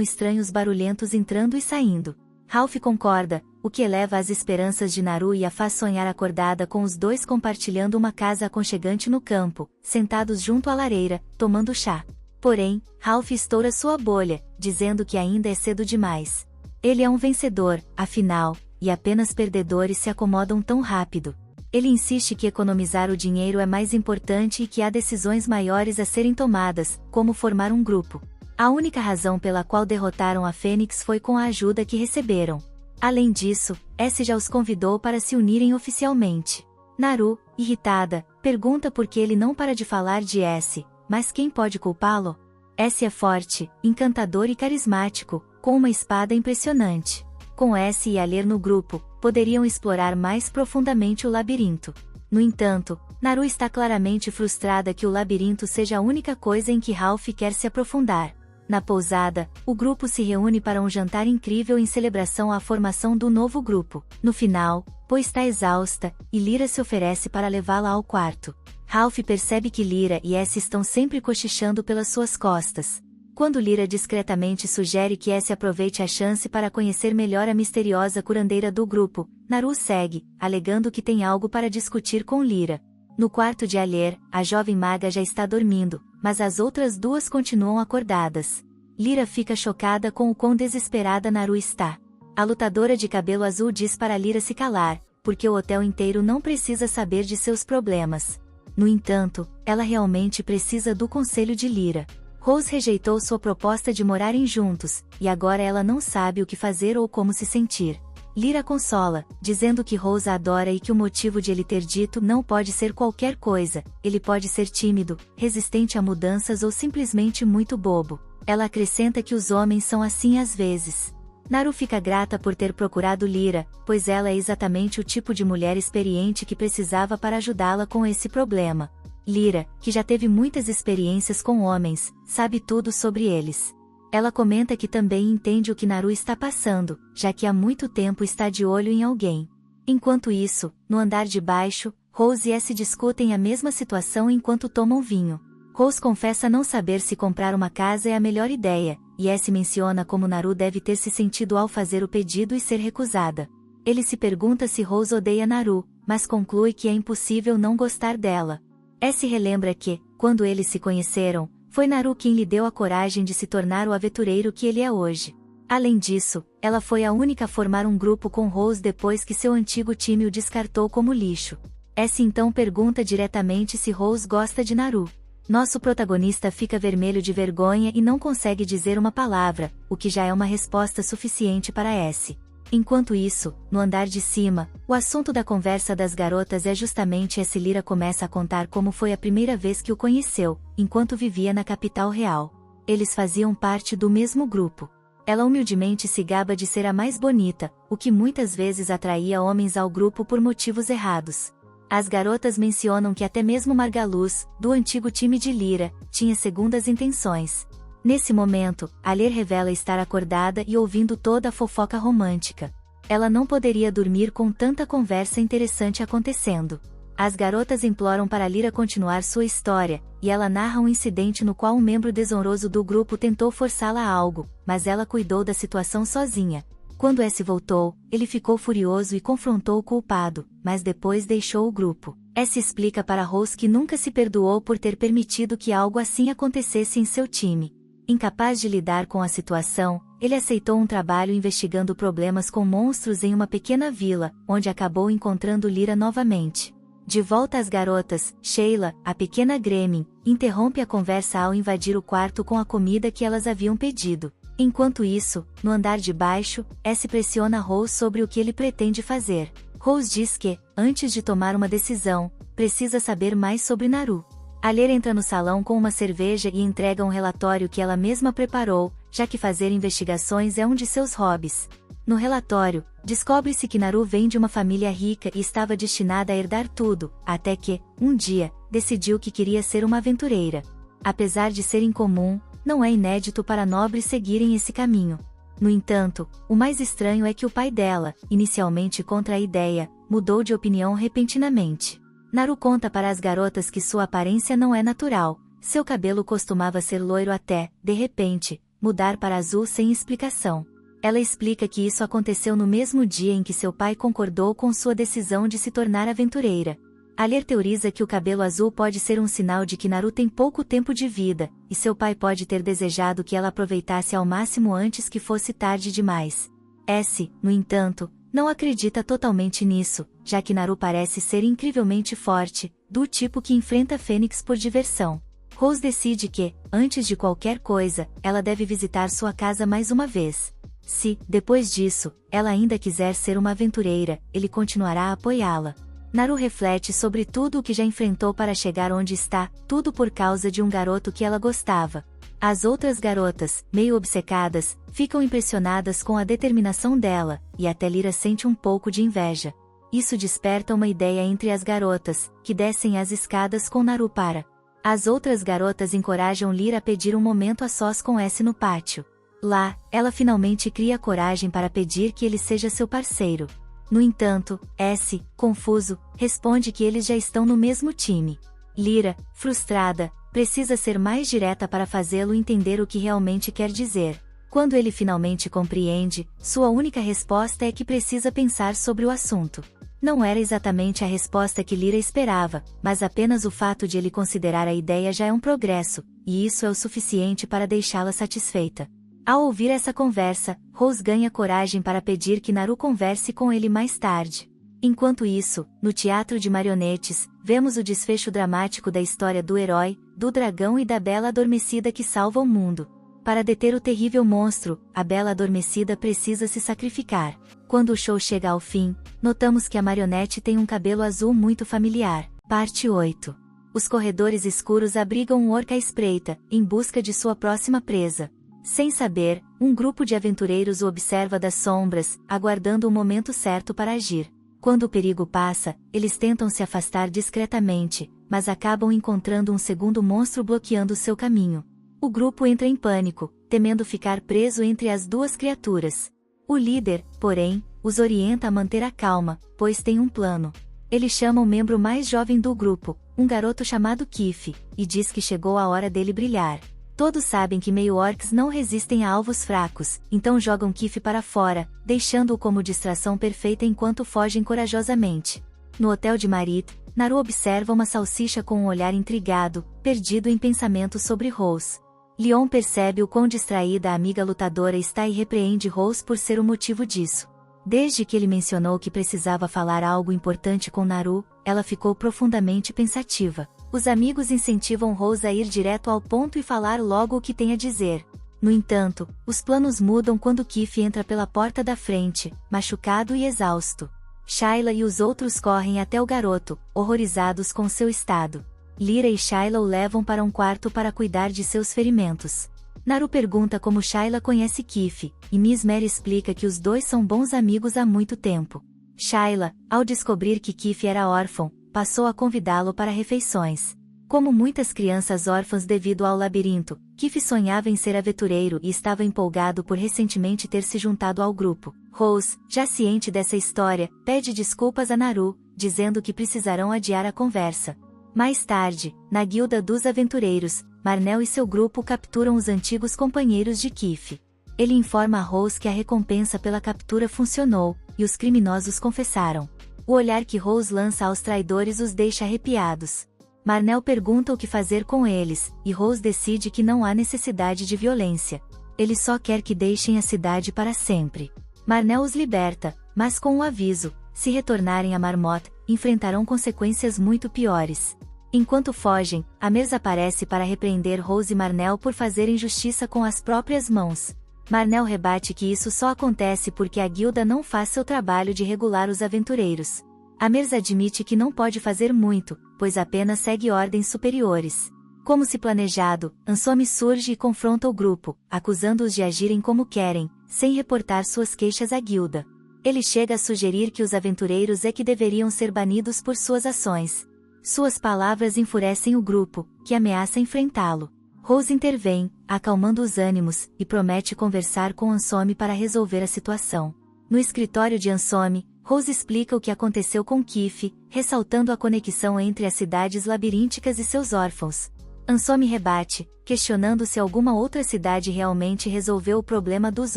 estranhos barulhentos entrando e saindo. Ralph concorda, o que eleva as esperanças de Naru e a faz sonhar acordada com os dois compartilhando uma casa aconchegante no campo, sentados junto à lareira, tomando chá. Porém, Ralph estoura sua bolha, dizendo que ainda é cedo demais. Ele é um vencedor, afinal, e apenas perdedores se acomodam tão rápido. Ele insiste que economizar o dinheiro é mais importante e que há decisões maiores a serem tomadas, como formar um grupo. A única razão pela qual derrotaram a Fênix foi com a ajuda que receberam. Além disso, S já os convidou para se unirem oficialmente. Naru, irritada, pergunta por que ele não para de falar de S, mas quem pode culpá-lo? S é forte, encantador e carismático, com uma espada impressionante. Com S e Alier no grupo, poderiam explorar mais profundamente o labirinto. No entanto, Naru está claramente frustrada que o labirinto seja a única coisa em que Ralph quer se aprofundar. Na pousada, o grupo se reúne para um jantar incrível em celebração à formação do novo grupo. No final, Po está exausta, e Lyra se oferece para levá-la ao quarto. Ralph percebe que Lyra e S estão sempre cochichando pelas suas costas. Quando Lyra discretamente sugere que S aproveite a chance para conhecer melhor a misteriosa curandeira do grupo, Naru segue, alegando que tem algo para discutir com Lyra. No quarto de Alier, a jovem maga já está dormindo, mas as outras duas continuam acordadas. Lyra fica chocada com o quão desesperada Naru está. A lutadora de cabelo azul diz para Lyra se calar, porque o hotel inteiro não precisa saber de seus problemas. No entanto, ela realmente precisa do conselho de Lyra. Rose rejeitou sua proposta de morarem juntos, e agora ela não sabe o que fazer ou como se sentir. Lyra consola, dizendo que Rose a adora e que o motivo de ele ter dito não pode ser qualquer coisa, ele pode ser tímido, resistente a mudanças ou simplesmente muito bobo. Ela acrescenta que os homens são assim às vezes. Naru fica grata por ter procurado Lyra, pois ela é exatamente o tipo de mulher experiente que precisava para ajudá-la com esse problema. Lyra, que já teve muitas experiências com homens, sabe tudo sobre eles. Ela comenta que também entende o que Naru está passando, já que há muito tempo está de olho em alguém. Enquanto isso, no andar de baixo, Rose e S discutem a mesma situação enquanto tomam vinho. Rose confessa não saber se comprar uma casa é a melhor ideia, e S menciona como Naru deve ter se sentido ao fazer o pedido e ser recusada. Ele se pergunta se Rose odeia Naru, mas conclui que é impossível não gostar dela. S relembra que, quando eles se conheceram, foi Naru quem lhe deu a coragem de se tornar o aventureiro que ele é hoje. Além disso, ela foi a única a formar um grupo com Rose depois que seu antigo time o descartou como lixo. S então pergunta diretamente se Rose gosta de Naru. Nosso protagonista fica vermelho de vergonha e não consegue dizer uma palavra, o que já é uma resposta suficiente para S. Enquanto isso, no andar de cima, o assunto da conversa das garotas é justamente S. Lyra começa a contar como foi a primeira vez que o conheceu, enquanto vivia na capital real. Eles faziam parte do mesmo grupo. Ela humildemente se gaba de ser a mais bonita, o que muitas vezes atraía homens ao grupo por motivos errados. As garotas mencionam que até mesmo Margaluz, do antigo time de Lyra, tinha segundas intenções. Nesse momento, Aler revela estar acordada e ouvindo toda a fofoca romântica. Ela não poderia dormir com tanta conversa interessante acontecendo. As garotas imploram para Lyra continuar sua história, e ela narra um incidente no qual um membro desonroso do grupo tentou forçá-la a algo, mas ela cuidou da situação sozinha. Quando S voltou, ele ficou furioso e confrontou o culpado, mas depois deixou o grupo. S explica para Rose que nunca se perdoou por ter permitido que algo assim acontecesse em seu time. Incapaz de lidar com a situação, ele aceitou um trabalho investigando problemas com monstros em uma pequena vila, onde acabou encontrando Lyra novamente. De volta às garotas, Sheila, a pequena Gremlin, interrompe a conversa ao invadir o quarto com a comida que elas haviam pedido. Enquanto isso, no andar de baixo, S pressiona Rose sobre o que ele pretende fazer. Rose diz que, antes de tomar uma decisão, precisa saber mais sobre Naru. Aler entra no salão com uma cerveja e entrega um relatório que ela mesma preparou, já que fazer investigações é um de seus hobbies. No relatório, descobre-se que Naru vem de uma família rica e estava destinada a herdar tudo, até que, um dia, decidiu que queria ser uma aventureira. Apesar de ser incomum, não é inédito para nobres seguirem esse caminho. No entanto, o mais estranho é que o pai dela, inicialmente contra a ideia, mudou de opinião repentinamente. Naru conta para as garotas que sua aparência não é natural, seu cabelo costumava ser loiro até, de repente, mudar para azul sem explicação. Ela explica que isso aconteceu no mesmo dia em que seu pai concordou com sua decisão de se tornar aventureira. Aler teoriza que o cabelo azul pode ser um sinal de que Naru tem pouco tempo de vida, e seu pai pode ter desejado que ela aproveitasse ao máximo antes que fosse tarde demais. S, no entanto, não acredita totalmente nisso, já que Naru parece ser incrivelmente forte, do tipo que enfrenta Fênix por diversão. Rose decide que, antes de qualquer coisa, ela deve visitar sua casa mais uma vez. Se, depois disso, ela ainda quiser ser uma aventureira, ele continuará a apoiá-la. Naru reflete sobre tudo o que já enfrentou para chegar onde está, tudo por causa de um garoto que ela gostava. As outras garotas, meio obcecadas, ficam impressionadas com a determinação dela, e até Lyra sente um pouco de inveja. Isso desperta uma ideia entre as garotas, que descem as escadas com Naru para. As outras garotas encorajam Lyra a pedir um momento a sós com S no pátio. Lá, ela finalmente cria coragem para pedir que ele seja seu parceiro. No entanto, S, confuso, responde que eles já estão no mesmo time. Lyra, frustrada, precisa ser mais direta para fazê-lo entender o que realmente quer dizer. Quando ele finalmente compreende, sua única resposta é que precisa pensar sobre o assunto. Não era exatamente a resposta que Lyra esperava, mas apenas o fato de ele considerar a ideia já é um progresso, e isso é o suficiente para deixá-la satisfeita. Ao ouvir essa conversa, Rose ganha coragem para pedir que Naru converse com ele mais tarde. Enquanto isso, no teatro de marionetes, vemos o desfecho dramático da história do herói, do dragão e da bela adormecida que salva o mundo. Para deter o terrível monstro, a bela adormecida precisa se sacrificar. Quando o show chega ao fim, notamos que a marionete tem um cabelo azul muito familiar. Parte 8. Os corredores escuros abrigam um orca à espreita, em busca de sua próxima presa. Sem saber, um grupo de aventureiros o observa das sombras, aguardando o momento certo para agir. Quando o perigo passa, eles tentam se afastar discretamente, mas acabam encontrando um segundo monstro bloqueando seu caminho. O grupo entra em pânico, temendo ficar preso entre as duas criaturas. O líder, porém, os orienta a manter a calma, pois tem um plano. Ele chama o membro mais jovem do grupo, um garoto chamado Kiff, e diz que chegou a hora dele brilhar. Todos sabem que meio-orcs não resistem a alvos fracos, então jogam Kiff para fora, deixando-o como distração perfeita enquanto fogem corajosamente. No hotel de Marit, Naru observa uma salsicha com um olhar intrigado, perdido em pensamentos sobre Rose. Leon percebe o quão distraída a amiga lutadora está e repreende Rose por ser o motivo disso. Desde que ele mencionou que precisava falar algo importante com Naru, ela ficou profundamente pensativa. Os amigos incentivam Rose a ir direto ao ponto e falar logo o que tem a dizer. No entanto, os planos mudam quando Kiff entra pela porta da frente, machucado e exausto. Shayla e os outros correm até o garoto, horrorizados com seu estado. Lyra e Shayla o levam para um quarto para cuidar de seus ferimentos. Naru pergunta como Shayla conhece Kiff, e Miss Mary explica que os dois são bons amigos há muito tempo. Shayla, ao descobrir que Kiff era órfão, passou a convidá-lo para refeições. Como muitas crianças órfãs devido ao labirinto, Kiff sonhava em ser aventureiro e estava empolgado por recentemente ter se juntado ao grupo. Rose, já ciente dessa história, pede desculpas a Naru, dizendo que precisarão adiar a conversa. Mais tarde, na guilda dos aventureiros, Marnell e seu grupo capturam os antigos companheiros de Kiff. Ele informa a Rose que a recompensa pela captura funcionou, e os criminosos confessaram. O olhar que Rose lança aos traidores os deixa arrepiados. Marnell pergunta o que fazer com eles, e Rose decide que não há necessidade de violência. Ele só quer que deixem a cidade para sempre. Marnell os liberta, mas com um aviso: se retornarem a Marmot, enfrentarão consequências muito piores. Enquanto fogem, Amers aparece para repreender Rose e Marnell por fazerem justiça com as próprias mãos. Marnell rebate que isso só acontece porque a guilda não faz seu trabalho de regular os aventureiros. Amers admite que não pode fazer muito, pois apenas segue ordens superiores. Como se planejado, Ansome surge e confronta o grupo, acusando-os de agirem como querem, sem reportar suas queixas à guilda. Ele chega a sugerir que os aventureiros é que deveriam ser banidos por suas ações. Suas palavras enfurecem o grupo, que ameaça enfrentá-lo. Rose intervém, acalmando os ânimos, e promete conversar com Ansome para resolver a situação. No escritório de Ansome, Rose explica o que aconteceu com Kiff, ressaltando a conexão entre as cidades labirínticas e seus órfãos. Ansome rebate, questionando se alguma outra cidade realmente resolveu o problema dos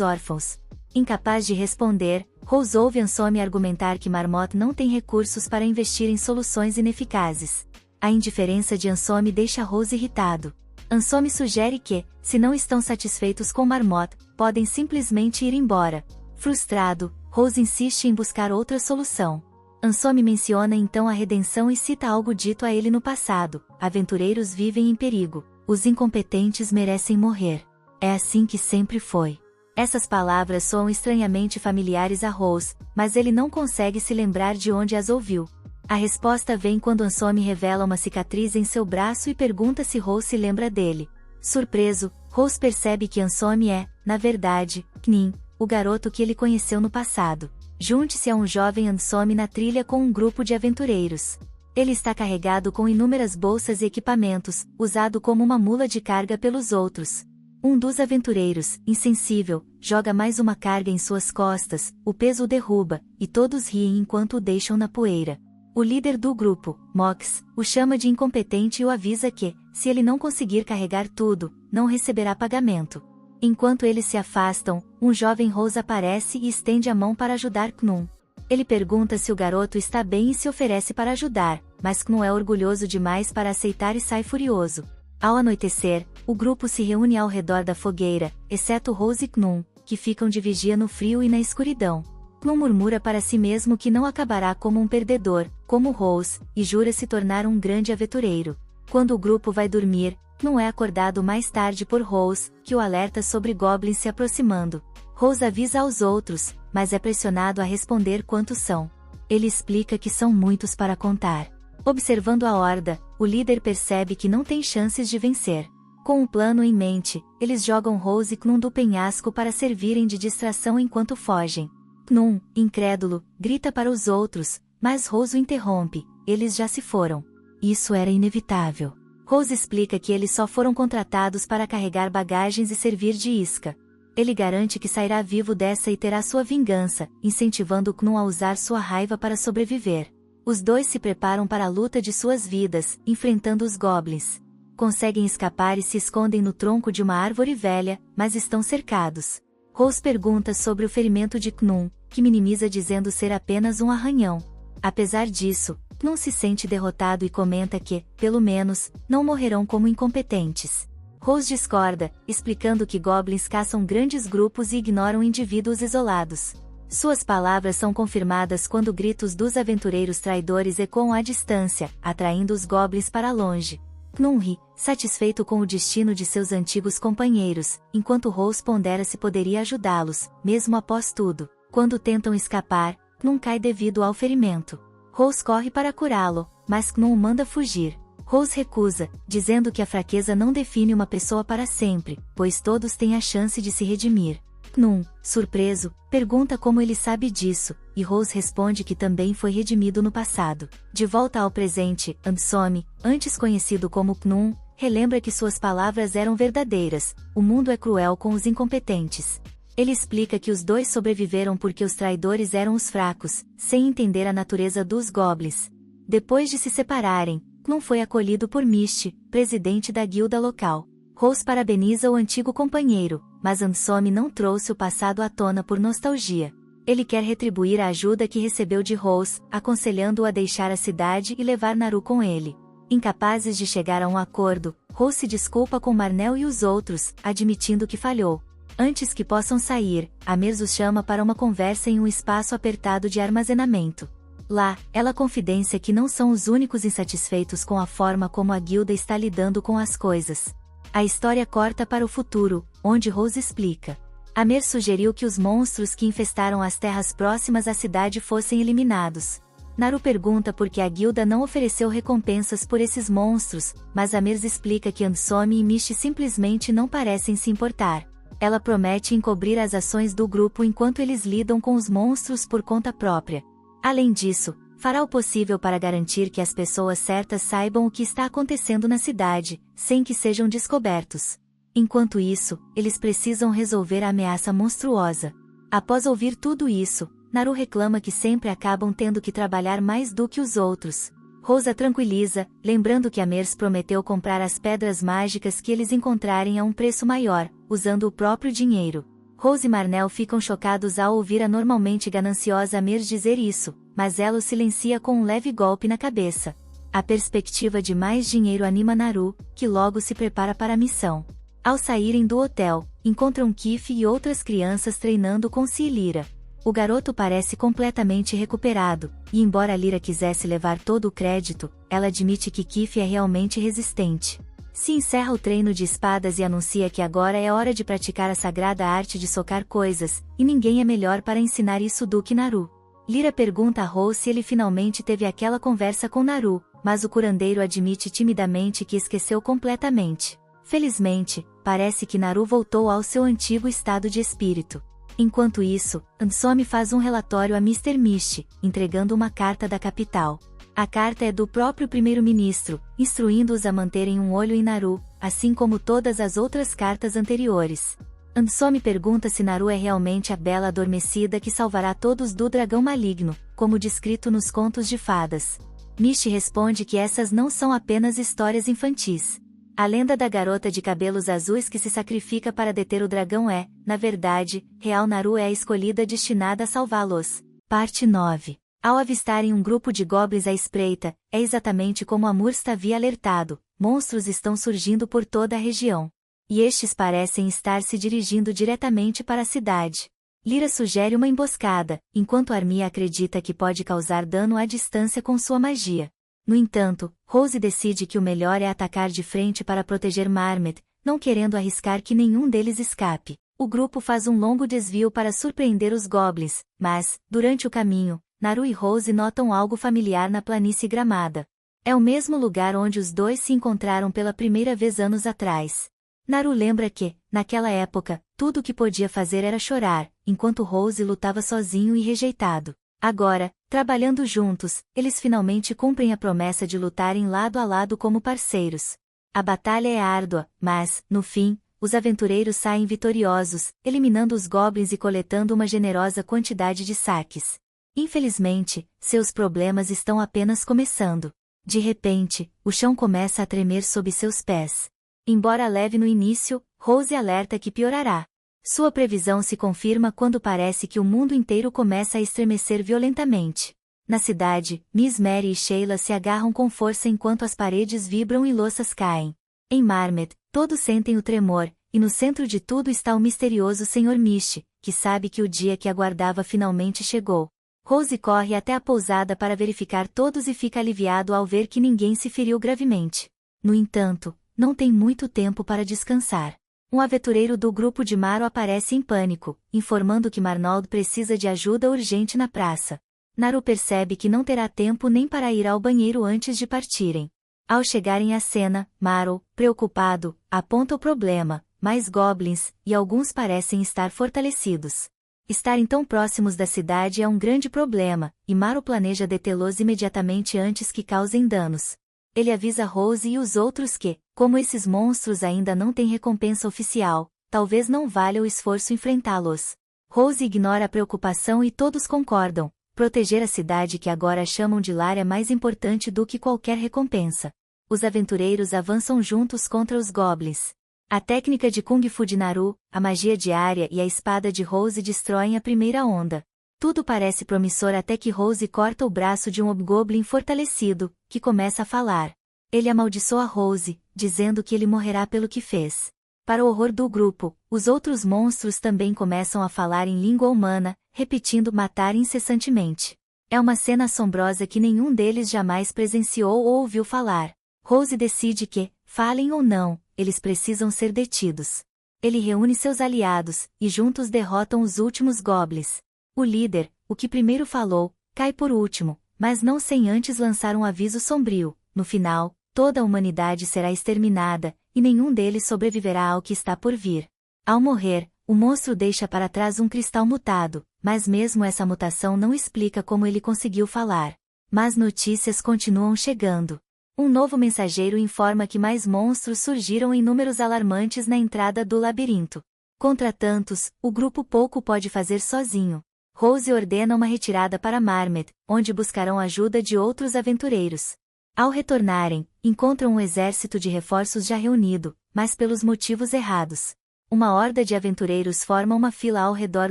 órfãos. Incapaz de responder, Rose ouve Ansome argumentar que Marmot não tem recursos para investir em soluções ineficazes. A indiferença de Ansome deixa Rose irritado. Ansome sugere que, se não estão satisfeitos com Marmot, podem simplesmente ir embora. Frustrado, Rose insiste em buscar outra solução. Ansome menciona então a redenção e cita algo dito a ele no passado: aventureiros vivem em perigo, os incompetentes merecem morrer. É assim que sempre foi. Essas palavras soam estranhamente familiares a Rose, mas ele não consegue se lembrar de onde as ouviu. A resposta vem quando Ansome revela uma cicatriz em seu braço e pergunta se Rose se lembra dele. Surpreso, Rose percebe que Ansome é, na verdade, Knin, o garoto que ele conheceu no passado. Junte-se a um jovem Ansome na trilha com um grupo de aventureiros. Ele está carregado com inúmeras bolsas e equipamentos, usado como uma mula de carga pelos outros. Um dos aventureiros, insensível, joga mais uma carga em suas costas, o peso o derruba, e todos riem enquanto o deixam na poeira. O líder do grupo, Mox, o chama de incompetente e o avisa que, se ele não conseguir carregar tudo, não receberá pagamento. Enquanto eles se afastam, um jovem Rose aparece e estende a mão para ajudar Knun. Ele pergunta se o garoto está bem e se oferece para ajudar, mas Knun é orgulhoso demais para aceitar e sai furioso. Ao anoitecer, o grupo se reúne ao redor da fogueira, exceto Rose e Knun, que ficam de vigia no frio e na escuridão. Knun murmura para si mesmo que não acabará como um perdedor, como Rose, e jura se tornar um grande aventureiro. Quando o grupo vai dormir, Não é acordado mais tarde por Rose, que o alerta sobre goblins se aproximando. Rose avisa aos outros, mas é pressionado a responder quantos são. Ele explica que são muitos para contar. Observando a horda, o líder percebe que não tem chances de vencer. Com um plano em mente, eles jogam Rose e Knun do penhasco para servirem de distração enquanto fogem. Knun, incrédulo, grita para os outros, mas Rose o interrompe: eles já se foram. Isso era inevitável. Rose explica que eles só foram contratados para carregar bagagens e servir de isca. Ele garante que sairá vivo dessa e terá sua vingança, incentivando Knun a usar sua raiva para sobreviver. Os dois se preparam para a luta de suas vidas, enfrentando os goblins. Conseguem escapar e se escondem no tronco de uma árvore velha, mas estão cercados. Rose pergunta sobre o ferimento de Knun, que minimiza dizendo ser apenas um arranhão. Apesar disso, Knun se sente derrotado e comenta que, pelo menos, não morrerão como incompetentes. Rose discorda, explicando que goblins caçam grandes grupos e ignoram indivíduos isolados. Suas palavras são confirmadas quando gritos dos aventureiros traidores ecoam à distância, atraindo os goblins para longe. Knun ri, satisfeito com o destino de seus antigos companheiros, enquanto Rose pondera se poderia ajudá-los, mesmo após tudo. Quando tentam escapar, Knun cai devido ao ferimento. Rose corre para curá-lo, mas Knun o manda fugir. Rose recusa, dizendo que a fraqueza não define uma pessoa para sempre, pois todos têm a chance de se redimir. Knun, surpreso, pergunta como ele sabe disso, e Rose responde que também foi redimido no passado. De volta ao presente, Ansome, antes conhecido como Knun, relembra que suas palavras eram verdadeiras: o mundo é cruel com os incompetentes. Ele explica que os dois sobreviveram porque os traidores eram os fracos, sem entender a natureza dos goblins. Depois de se separarem, Knun foi acolhido por Misty, presidente da guilda local. Rose parabeniza o antigo companheiro, mas Ansome não trouxe o passado à tona por nostalgia. Ele quer retribuir a ajuda que recebeu de Rose, aconselhando-o a deixar a cidade e levar Naru com ele. Incapazes de chegar a um acordo, Rose se desculpa com Marnell e os outros, admitindo que falhou. Antes que possam sair, Amers os chama para uma conversa em um espaço apertado de armazenamento. Lá, ela confidencia que não são os únicos insatisfeitos com a forma como a guilda está lidando com as coisas. A história corta para o futuro, onde Rose explica. Amers sugeriu que os monstros que infestaram as terras próximas à cidade fossem eliminados. Naru pergunta por que a guilda não ofereceu recompensas por esses monstros, mas Amers explica que Ansome e Misty simplesmente não parecem se importar. Ela promete encobrir as ações do grupo enquanto eles lidam com os monstros por conta própria. Além disso, fará o possível para garantir que as pessoas certas saibam o que está acontecendo na cidade, sem que sejam descobertos. Enquanto isso, eles precisam resolver a ameaça monstruosa. Após ouvir tudo isso, Naru reclama que sempre acabam tendo que trabalhar mais do que os outros. Rose a tranquiliza, lembrando que Amers prometeu comprar as pedras mágicas que eles encontrarem a um preço maior, usando o próprio dinheiro. Rose e Marnell ficam chocados ao ouvir a normalmente gananciosa Amers dizer isso, mas ela o silencia com um leve golpe na cabeça. A perspectiva de mais dinheiro anima Naru, que logo se prepara para a missão. Ao saírem do hotel, encontram Kif e outras crianças treinando com Lyra. O garoto parece completamente recuperado, e embora Lyra quisesse levar todo o crédito, ela admite que Kif é realmente resistente. Se encerra o treino de espadas e anuncia que agora é hora de praticar a sagrada arte de socar coisas, e ninguém é melhor para ensinar isso do que Naru. Lyra pergunta a Rose se ele finalmente teve aquela conversa com Naru, mas o curandeiro admite timidamente que esqueceu completamente. Felizmente, parece que Naru voltou ao seu antigo estado de espírito. Enquanto isso, Ansome faz um relatório a Mr. Misty, entregando uma carta da capital. A carta é do próprio primeiro-ministro, instruindo-os a manterem um olho em Naru, assim como todas as outras cartas anteriores. Ansome pergunta se Naru é realmente a bela adormecida que salvará todos do dragão maligno, como descrito nos contos de fadas. Misty responde que essas não são apenas histórias infantis. A lenda da garota de cabelos azuis que se sacrifica para deter o dragão é, na verdade, real. Naru é a escolhida destinada a salvá-los. Parte 9. Ao avistarem um grupo de goblins à espreita, é exatamente como Amurst havia alertado, monstros estão surgindo por toda a região. E estes parecem estar se dirigindo diretamente para a cidade. Lyra sugere uma emboscada, enquanto Armia acredita que pode causar dano à distância com sua magia. No entanto, Rose decide que o melhor é atacar de frente para proteger Marmet, não querendo arriscar que nenhum deles escape. O grupo faz um longo desvio para surpreender os goblins, mas, durante o caminho, Naru e Rose notam algo familiar na planície gramada. É o mesmo lugar onde os dois se encontraram pela primeira vez anos atrás. Naru lembra que, naquela época, tudo o que podia fazer era chorar, enquanto Rose lutava sozinho e rejeitado. Agora, trabalhando juntos, eles finalmente cumprem a promessa de lutarem lado a lado como parceiros. A batalha é árdua, mas, no fim, os aventureiros saem vitoriosos, eliminando os goblins e coletando uma generosa quantidade de saques. Infelizmente, seus problemas estão apenas começando. De repente, o chão começa a tremer sob seus pés. Embora leve no início, Rose alerta que piorará. Sua previsão se confirma quando parece que o mundo inteiro começa a estremecer violentamente. Na cidade, Miss Mary e Sheila se agarram com força enquanto as paredes vibram e louças caem. Em Marmet, todos sentem o tremor, e no centro de tudo está o misterioso Sr. Mish, que sabe que o dia que aguardava finalmente chegou. Rose corre até a pousada para verificar todos e fica aliviado ao ver que ninguém se feriu gravemente. No entanto, não tem muito tempo para descansar. Um aventureiro do grupo de Maro aparece em pânico, informando que Marnold precisa de ajuda urgente na praça. Naru percebe que não terá tempo nem para ir ao banheiro antes de partirem. Ao chegarem à cena, Maro, preocupado, aponta o problema: mais goblins, e alguns parecem estar fortalecidos. Estarem tão próximos da cidade é um grande problema, e Maro planeja detê-los imediatamente antes que causem danos. Ele avisa Rose e os outros que, como esses monstros ainda não têm recompensa oficial, talvez não valha o esforço enfrentá-los. Rose ignora a preocupação e todos concordam: proteger a cidade que agora chamam de lar é mais importante do que qualquer recompensa. Os aventureiros avançam juntos contra os goblins. A técnica de Kung Fu de Naru, a magia diária e a espada de Rose destroem a primeira onda. Tudo parece promissor até que Rose corta o braço de um hobgoblin fortalecido, que começa a falar. Ele amaldiçoa Rose, dizendo que ele morrerá pelo que fez. Para o horror do grupo, os outros monstros também começam a falar em língua humana, repetindo matar incessantemente. É uma cena assombrosa que nenhum deles jamais presenciou ou ouviu falar. Rose decide que, falem ou não, eles precisam ser detidos. Ele reúne seus aliados, e juntos derrotam os últimos goblins. O líder, o que primeiro falou, cai por último, mas não sem antes lançar um aviso sombrio: no final, toda a humanidade será exterminada, e nenhum deles sobreviverá ao que está por vir. Ao morrer, o monstro deixa para trás um cristal mutado, mas mesmo essa mutação não explica como ele conseguiu falar. Mas notícias continuam chegando. Um novo mensageiro informa que mais monstros surgiram em números alarmantes na entrada do labirinto. Contra tantos, o grupo pouco pode fazer sozinho. Rose ordena uma retirada para Marmet, onde buscarão ajuda de outros aventureiros. Ao retornarem, encontram um exército de reforços já reunido, mas pelos motivos errados. Uma horda de aventureiros forma uma fila ao redor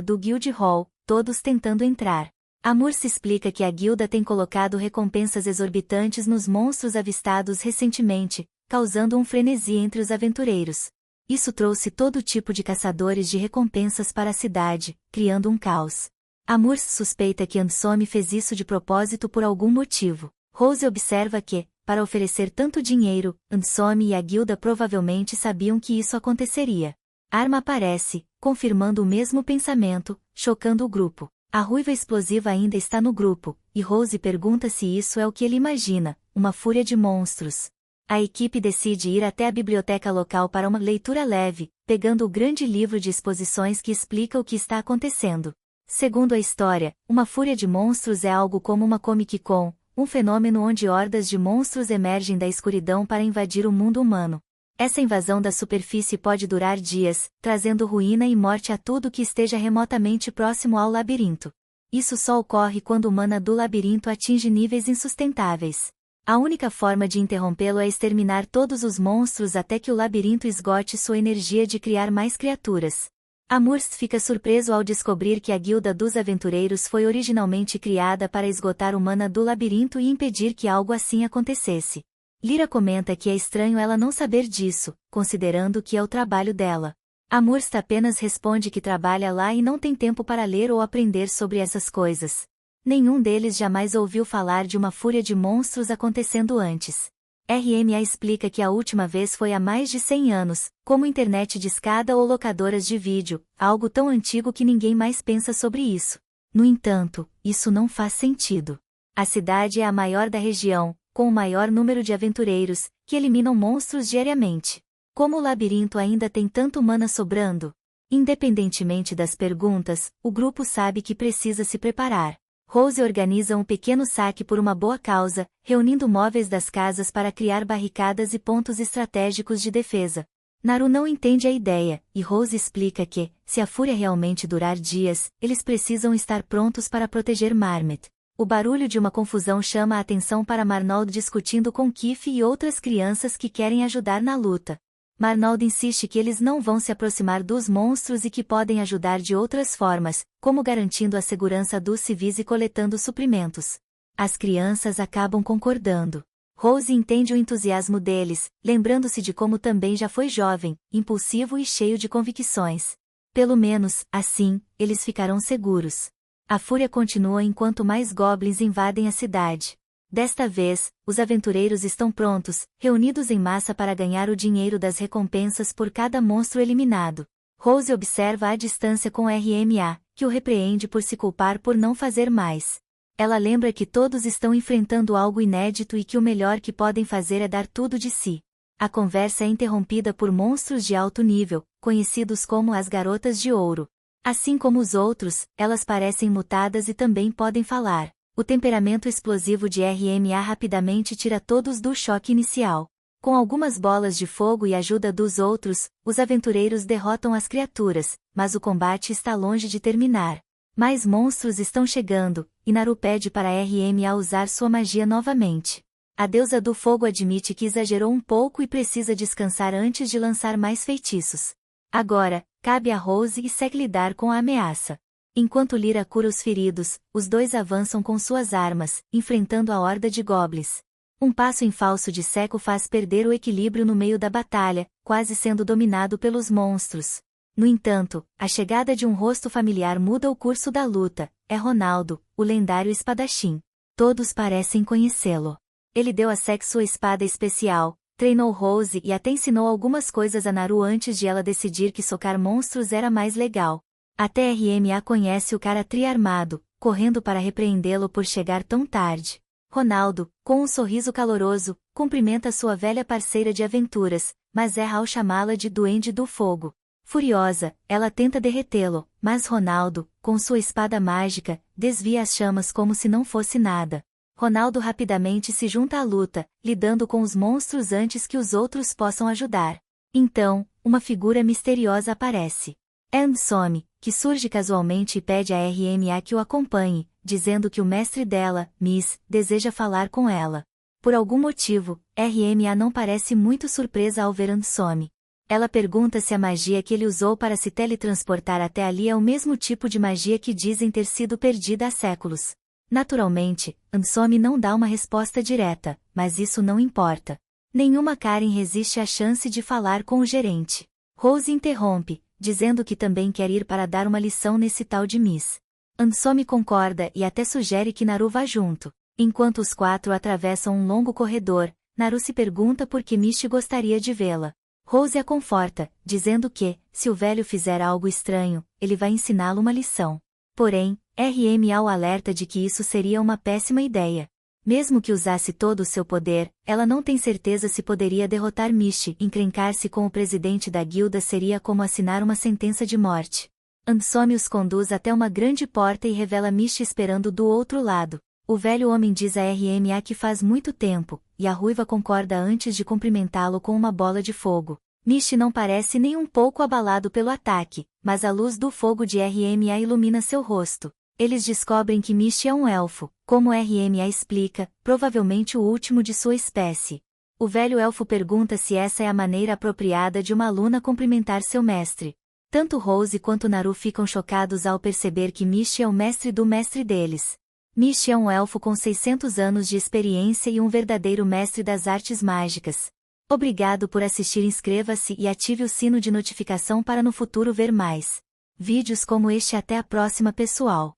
do Guild Hall, todos tentando entrar. Amur se explica que a guilda tem colocado recompensas exorbitantes nos monstros avistados recentemente, causando um frenesi entre os aventureiros. Isso trouxe todo tipo de caçadores de recompensas para a cidade, criando um caos. Amur suspeita que Ansome fez isso de propósito por algum motivo. Rose observa que, para oferecer tanto dinheiro, Ansome e a guilda provavelmente sabiam que isso aconteceria. Arma aparece, confirmando o mesmo pensamento, chocando o grupo. A ruiva explosiva ainda está no grupo, e Rose pergunta se isso é o que ele imagina, uma fúria de monstros. A equipe decide ir até a biblioteca local para uma leitura leve, pegando o grande livro de exposições que explica o que está acontecendo. Segundo a história, uma fúria de monstros é algo como uma Comic Con, um fenômeno onde hordas de monstros emergem da escuridão para invadir o mundo humano. Essa invasão da superfície pode durar dias, trazendo ruína e morte a tudo que esteja remotamente próximo ao labirinto. Isso só ocorre quando o mana do labirinto atinge níveis insustentáveis. A única forma de interrompê-lo é exterminar todos os monstros até que o labirinto esgote sua energia de criar mais criaturas. Amurs fica surpreso ao descobrir que a Guilda dos Aventureiros foi originalmente criada para esgotar o mana do labirinto e impedir que algo assim acontecesse. Lyra comenta que é estranho ela não saber disso, considerando que é o trabalho dela. Amurs apenas responde que trabalha lá e não tem tempo para ler ou aprender sobre essas coisas. Nenhum deles jamais ouviu falar de uma fúria de monstros acontecendo antes. RMA explica que a última vez foi há mais de 100 anos, como internet discada ou locadoras de vídeo, algo tão antigo que ninguém mais pensa sobre isso. No entanto, isso não faz sentido. A cidade é a maior da região, com o maior número de aventureiros, que eliminam monstros diariamente. Como o labirinto ainda tem tanto mana sobrando? Independentemente das perguntas, o grupo sabe que precisa se preparar. Rose organiza um pequeno saque por uma boa causa, reunindo móveis das casas para criar barricadas e pontos estratégicos de defesa. Naru não entende a ideia, e Rose explica que, se a fúria realmente durar dias, eles precisam estar prontos para proteger Marmet. O barulho de uma confusão chama a atenção para Marnold discutindo com Kif e outras crianças que querem ajudar na luta. Marnold insiste que eles não vão se aproximar dos monstros e que podem ajudar de outras formas, como garantindo a segurança dos civis e coletando suprimentos. As crianças acabam concordando. Rose entende o entusiasmo deles, lembrando-se de como também já foi jovem, impulsivo e cheio de convicções. Pelo menos, assim, eles ficarão seguros. A fúria continua enquanto mais goblins invadem a cidade. Desta vez, os aventureiros estão prontos, reunidos em massa para ganhar o dinheiro das recompensas por cada monstro eliminado. Rose observa à distância com RMA, que o repreende por se culpar por não fazer mais. Ela lembra que todos estão enfrentando algo inédito e que o melhor que podem fazer é dar tudo de si. A conversa é interrompida por monstros de alto nível, conhecidos como as Garotas de Ouro. Assim como os outros, elas parecem mutadas e também podem falar. O temperamento explosivo de RMA rapidamente tira todos do choque inicial. Com algumas bolas de fogo e ajuda dos outros, os aventureiros derrotam as criaturas, mas o combate está longe de terminar. Mais monstros estão chegando, e Naru pede para RMA usar sua magia novamente. A deusa do fogo admite que exagerou um pouco e precisa descansar antes de lançar mais feitiços. Agora, cabe a Rose e Sek lidar com a ameaça. Enquanto Lyra cura os feridos, os dois avançam com suas armas, enfrentando a horda de goblins. Um passo em falso de Sek o faz perder o equilíbrio no meio da batalha, quase sendo dominado pelos monstros. No entanto, a chegada de um rosto familiar muda o curso da luta. É Ronaldo, o lendário espadachim. Todos parecem conhecê-lo. Ele deu a Sek sua espada especial, treinou Rose e até ensinou algumas coisas a Naru antes de ela decidir que socar monstros era mais legal. Até RMA conhece o cara tri-armado, correndo para repreendê-lo por chegar tão tarde. Ronaldo, com um sorriso caloroso, cumprimenta sua velha parceira de aventuras, mas erra ao chamá-la de Duende do Fogo. Furiosa, ela tenta derretê-lo, mas Ronaldo, com sua espada mágica, desvia as chamas como se não fosse nada. Ronaldo rapidamente se junta à luta, lidando com os monstros antes que os outros possam ajudar. Então, uma figura misteriosa aparece. É Ansome, que surge casualmente e pede a RMA que o acompanhe, dizendo que o mestre dela, Miss, deseja falar com ela. Por algum motivo, RMA não parece muito surpresa ao ver Ansome. Ela pergunta se a magia que ele usou para se teletransportar até ali é o mesmo tipo de magia que dizem ter sido perdida há séculos. Naturalmente, Ansome não dá uma resposta direta, mas isso não importa. Nenhuma Karen resiste à chance de falar com o gerente. Rose interrompe, dizendo que também quer ir para dar uma lição nesse tal de Miss. Ansome concorda e até sugere que Naru vá junto. Enquanto os quatro atravessam um longo corredor, Naru se pergunta por que Mishi gostaria de vê-la. Rose a conforta, dizendo que, se o velho fizer algo estranho, ele vai ensiná-lo uma lição. Porém, RMA o alerta de que isso seria uma péssima ideia. Mesmo que usasse todo o seu poder, ela não tem certeza se poderia derrotar Mishi. Encrencar-se com o presidente da guilda seria como assinar uma sentença de morte. Ansome os conduz até uma grande porta e revela Mishi esperando do outro lado. O velho homem diz a RMA que faz muito tempo, e a ruiva concorda antes de cumprimentá-lo com uma bola de fogo. Mishi não parece nem um pouco abalado pelo ataque, mas a luz do fogo de RMA ilumina seu rosto. Eles descobrem que Mishi é um elfo, como RMA explica, provavelmente o último de sua espécie. O velho elfo pergunta se essa é a maneira apropriada de uma aluna cumprimentar seu mestre. Tanto Rose quanto Naru ficam chocados ao perceber que Mishi é o mestre do mestre deles. Mishi é um elfo com 600 anos de experiência e um verdadeiro mestre das artes mágicas. Obrigado por assistir, inscreva-se e ative o sino de notificação para no futuro ver mais vídeos como este. Até a próxima, pessoal.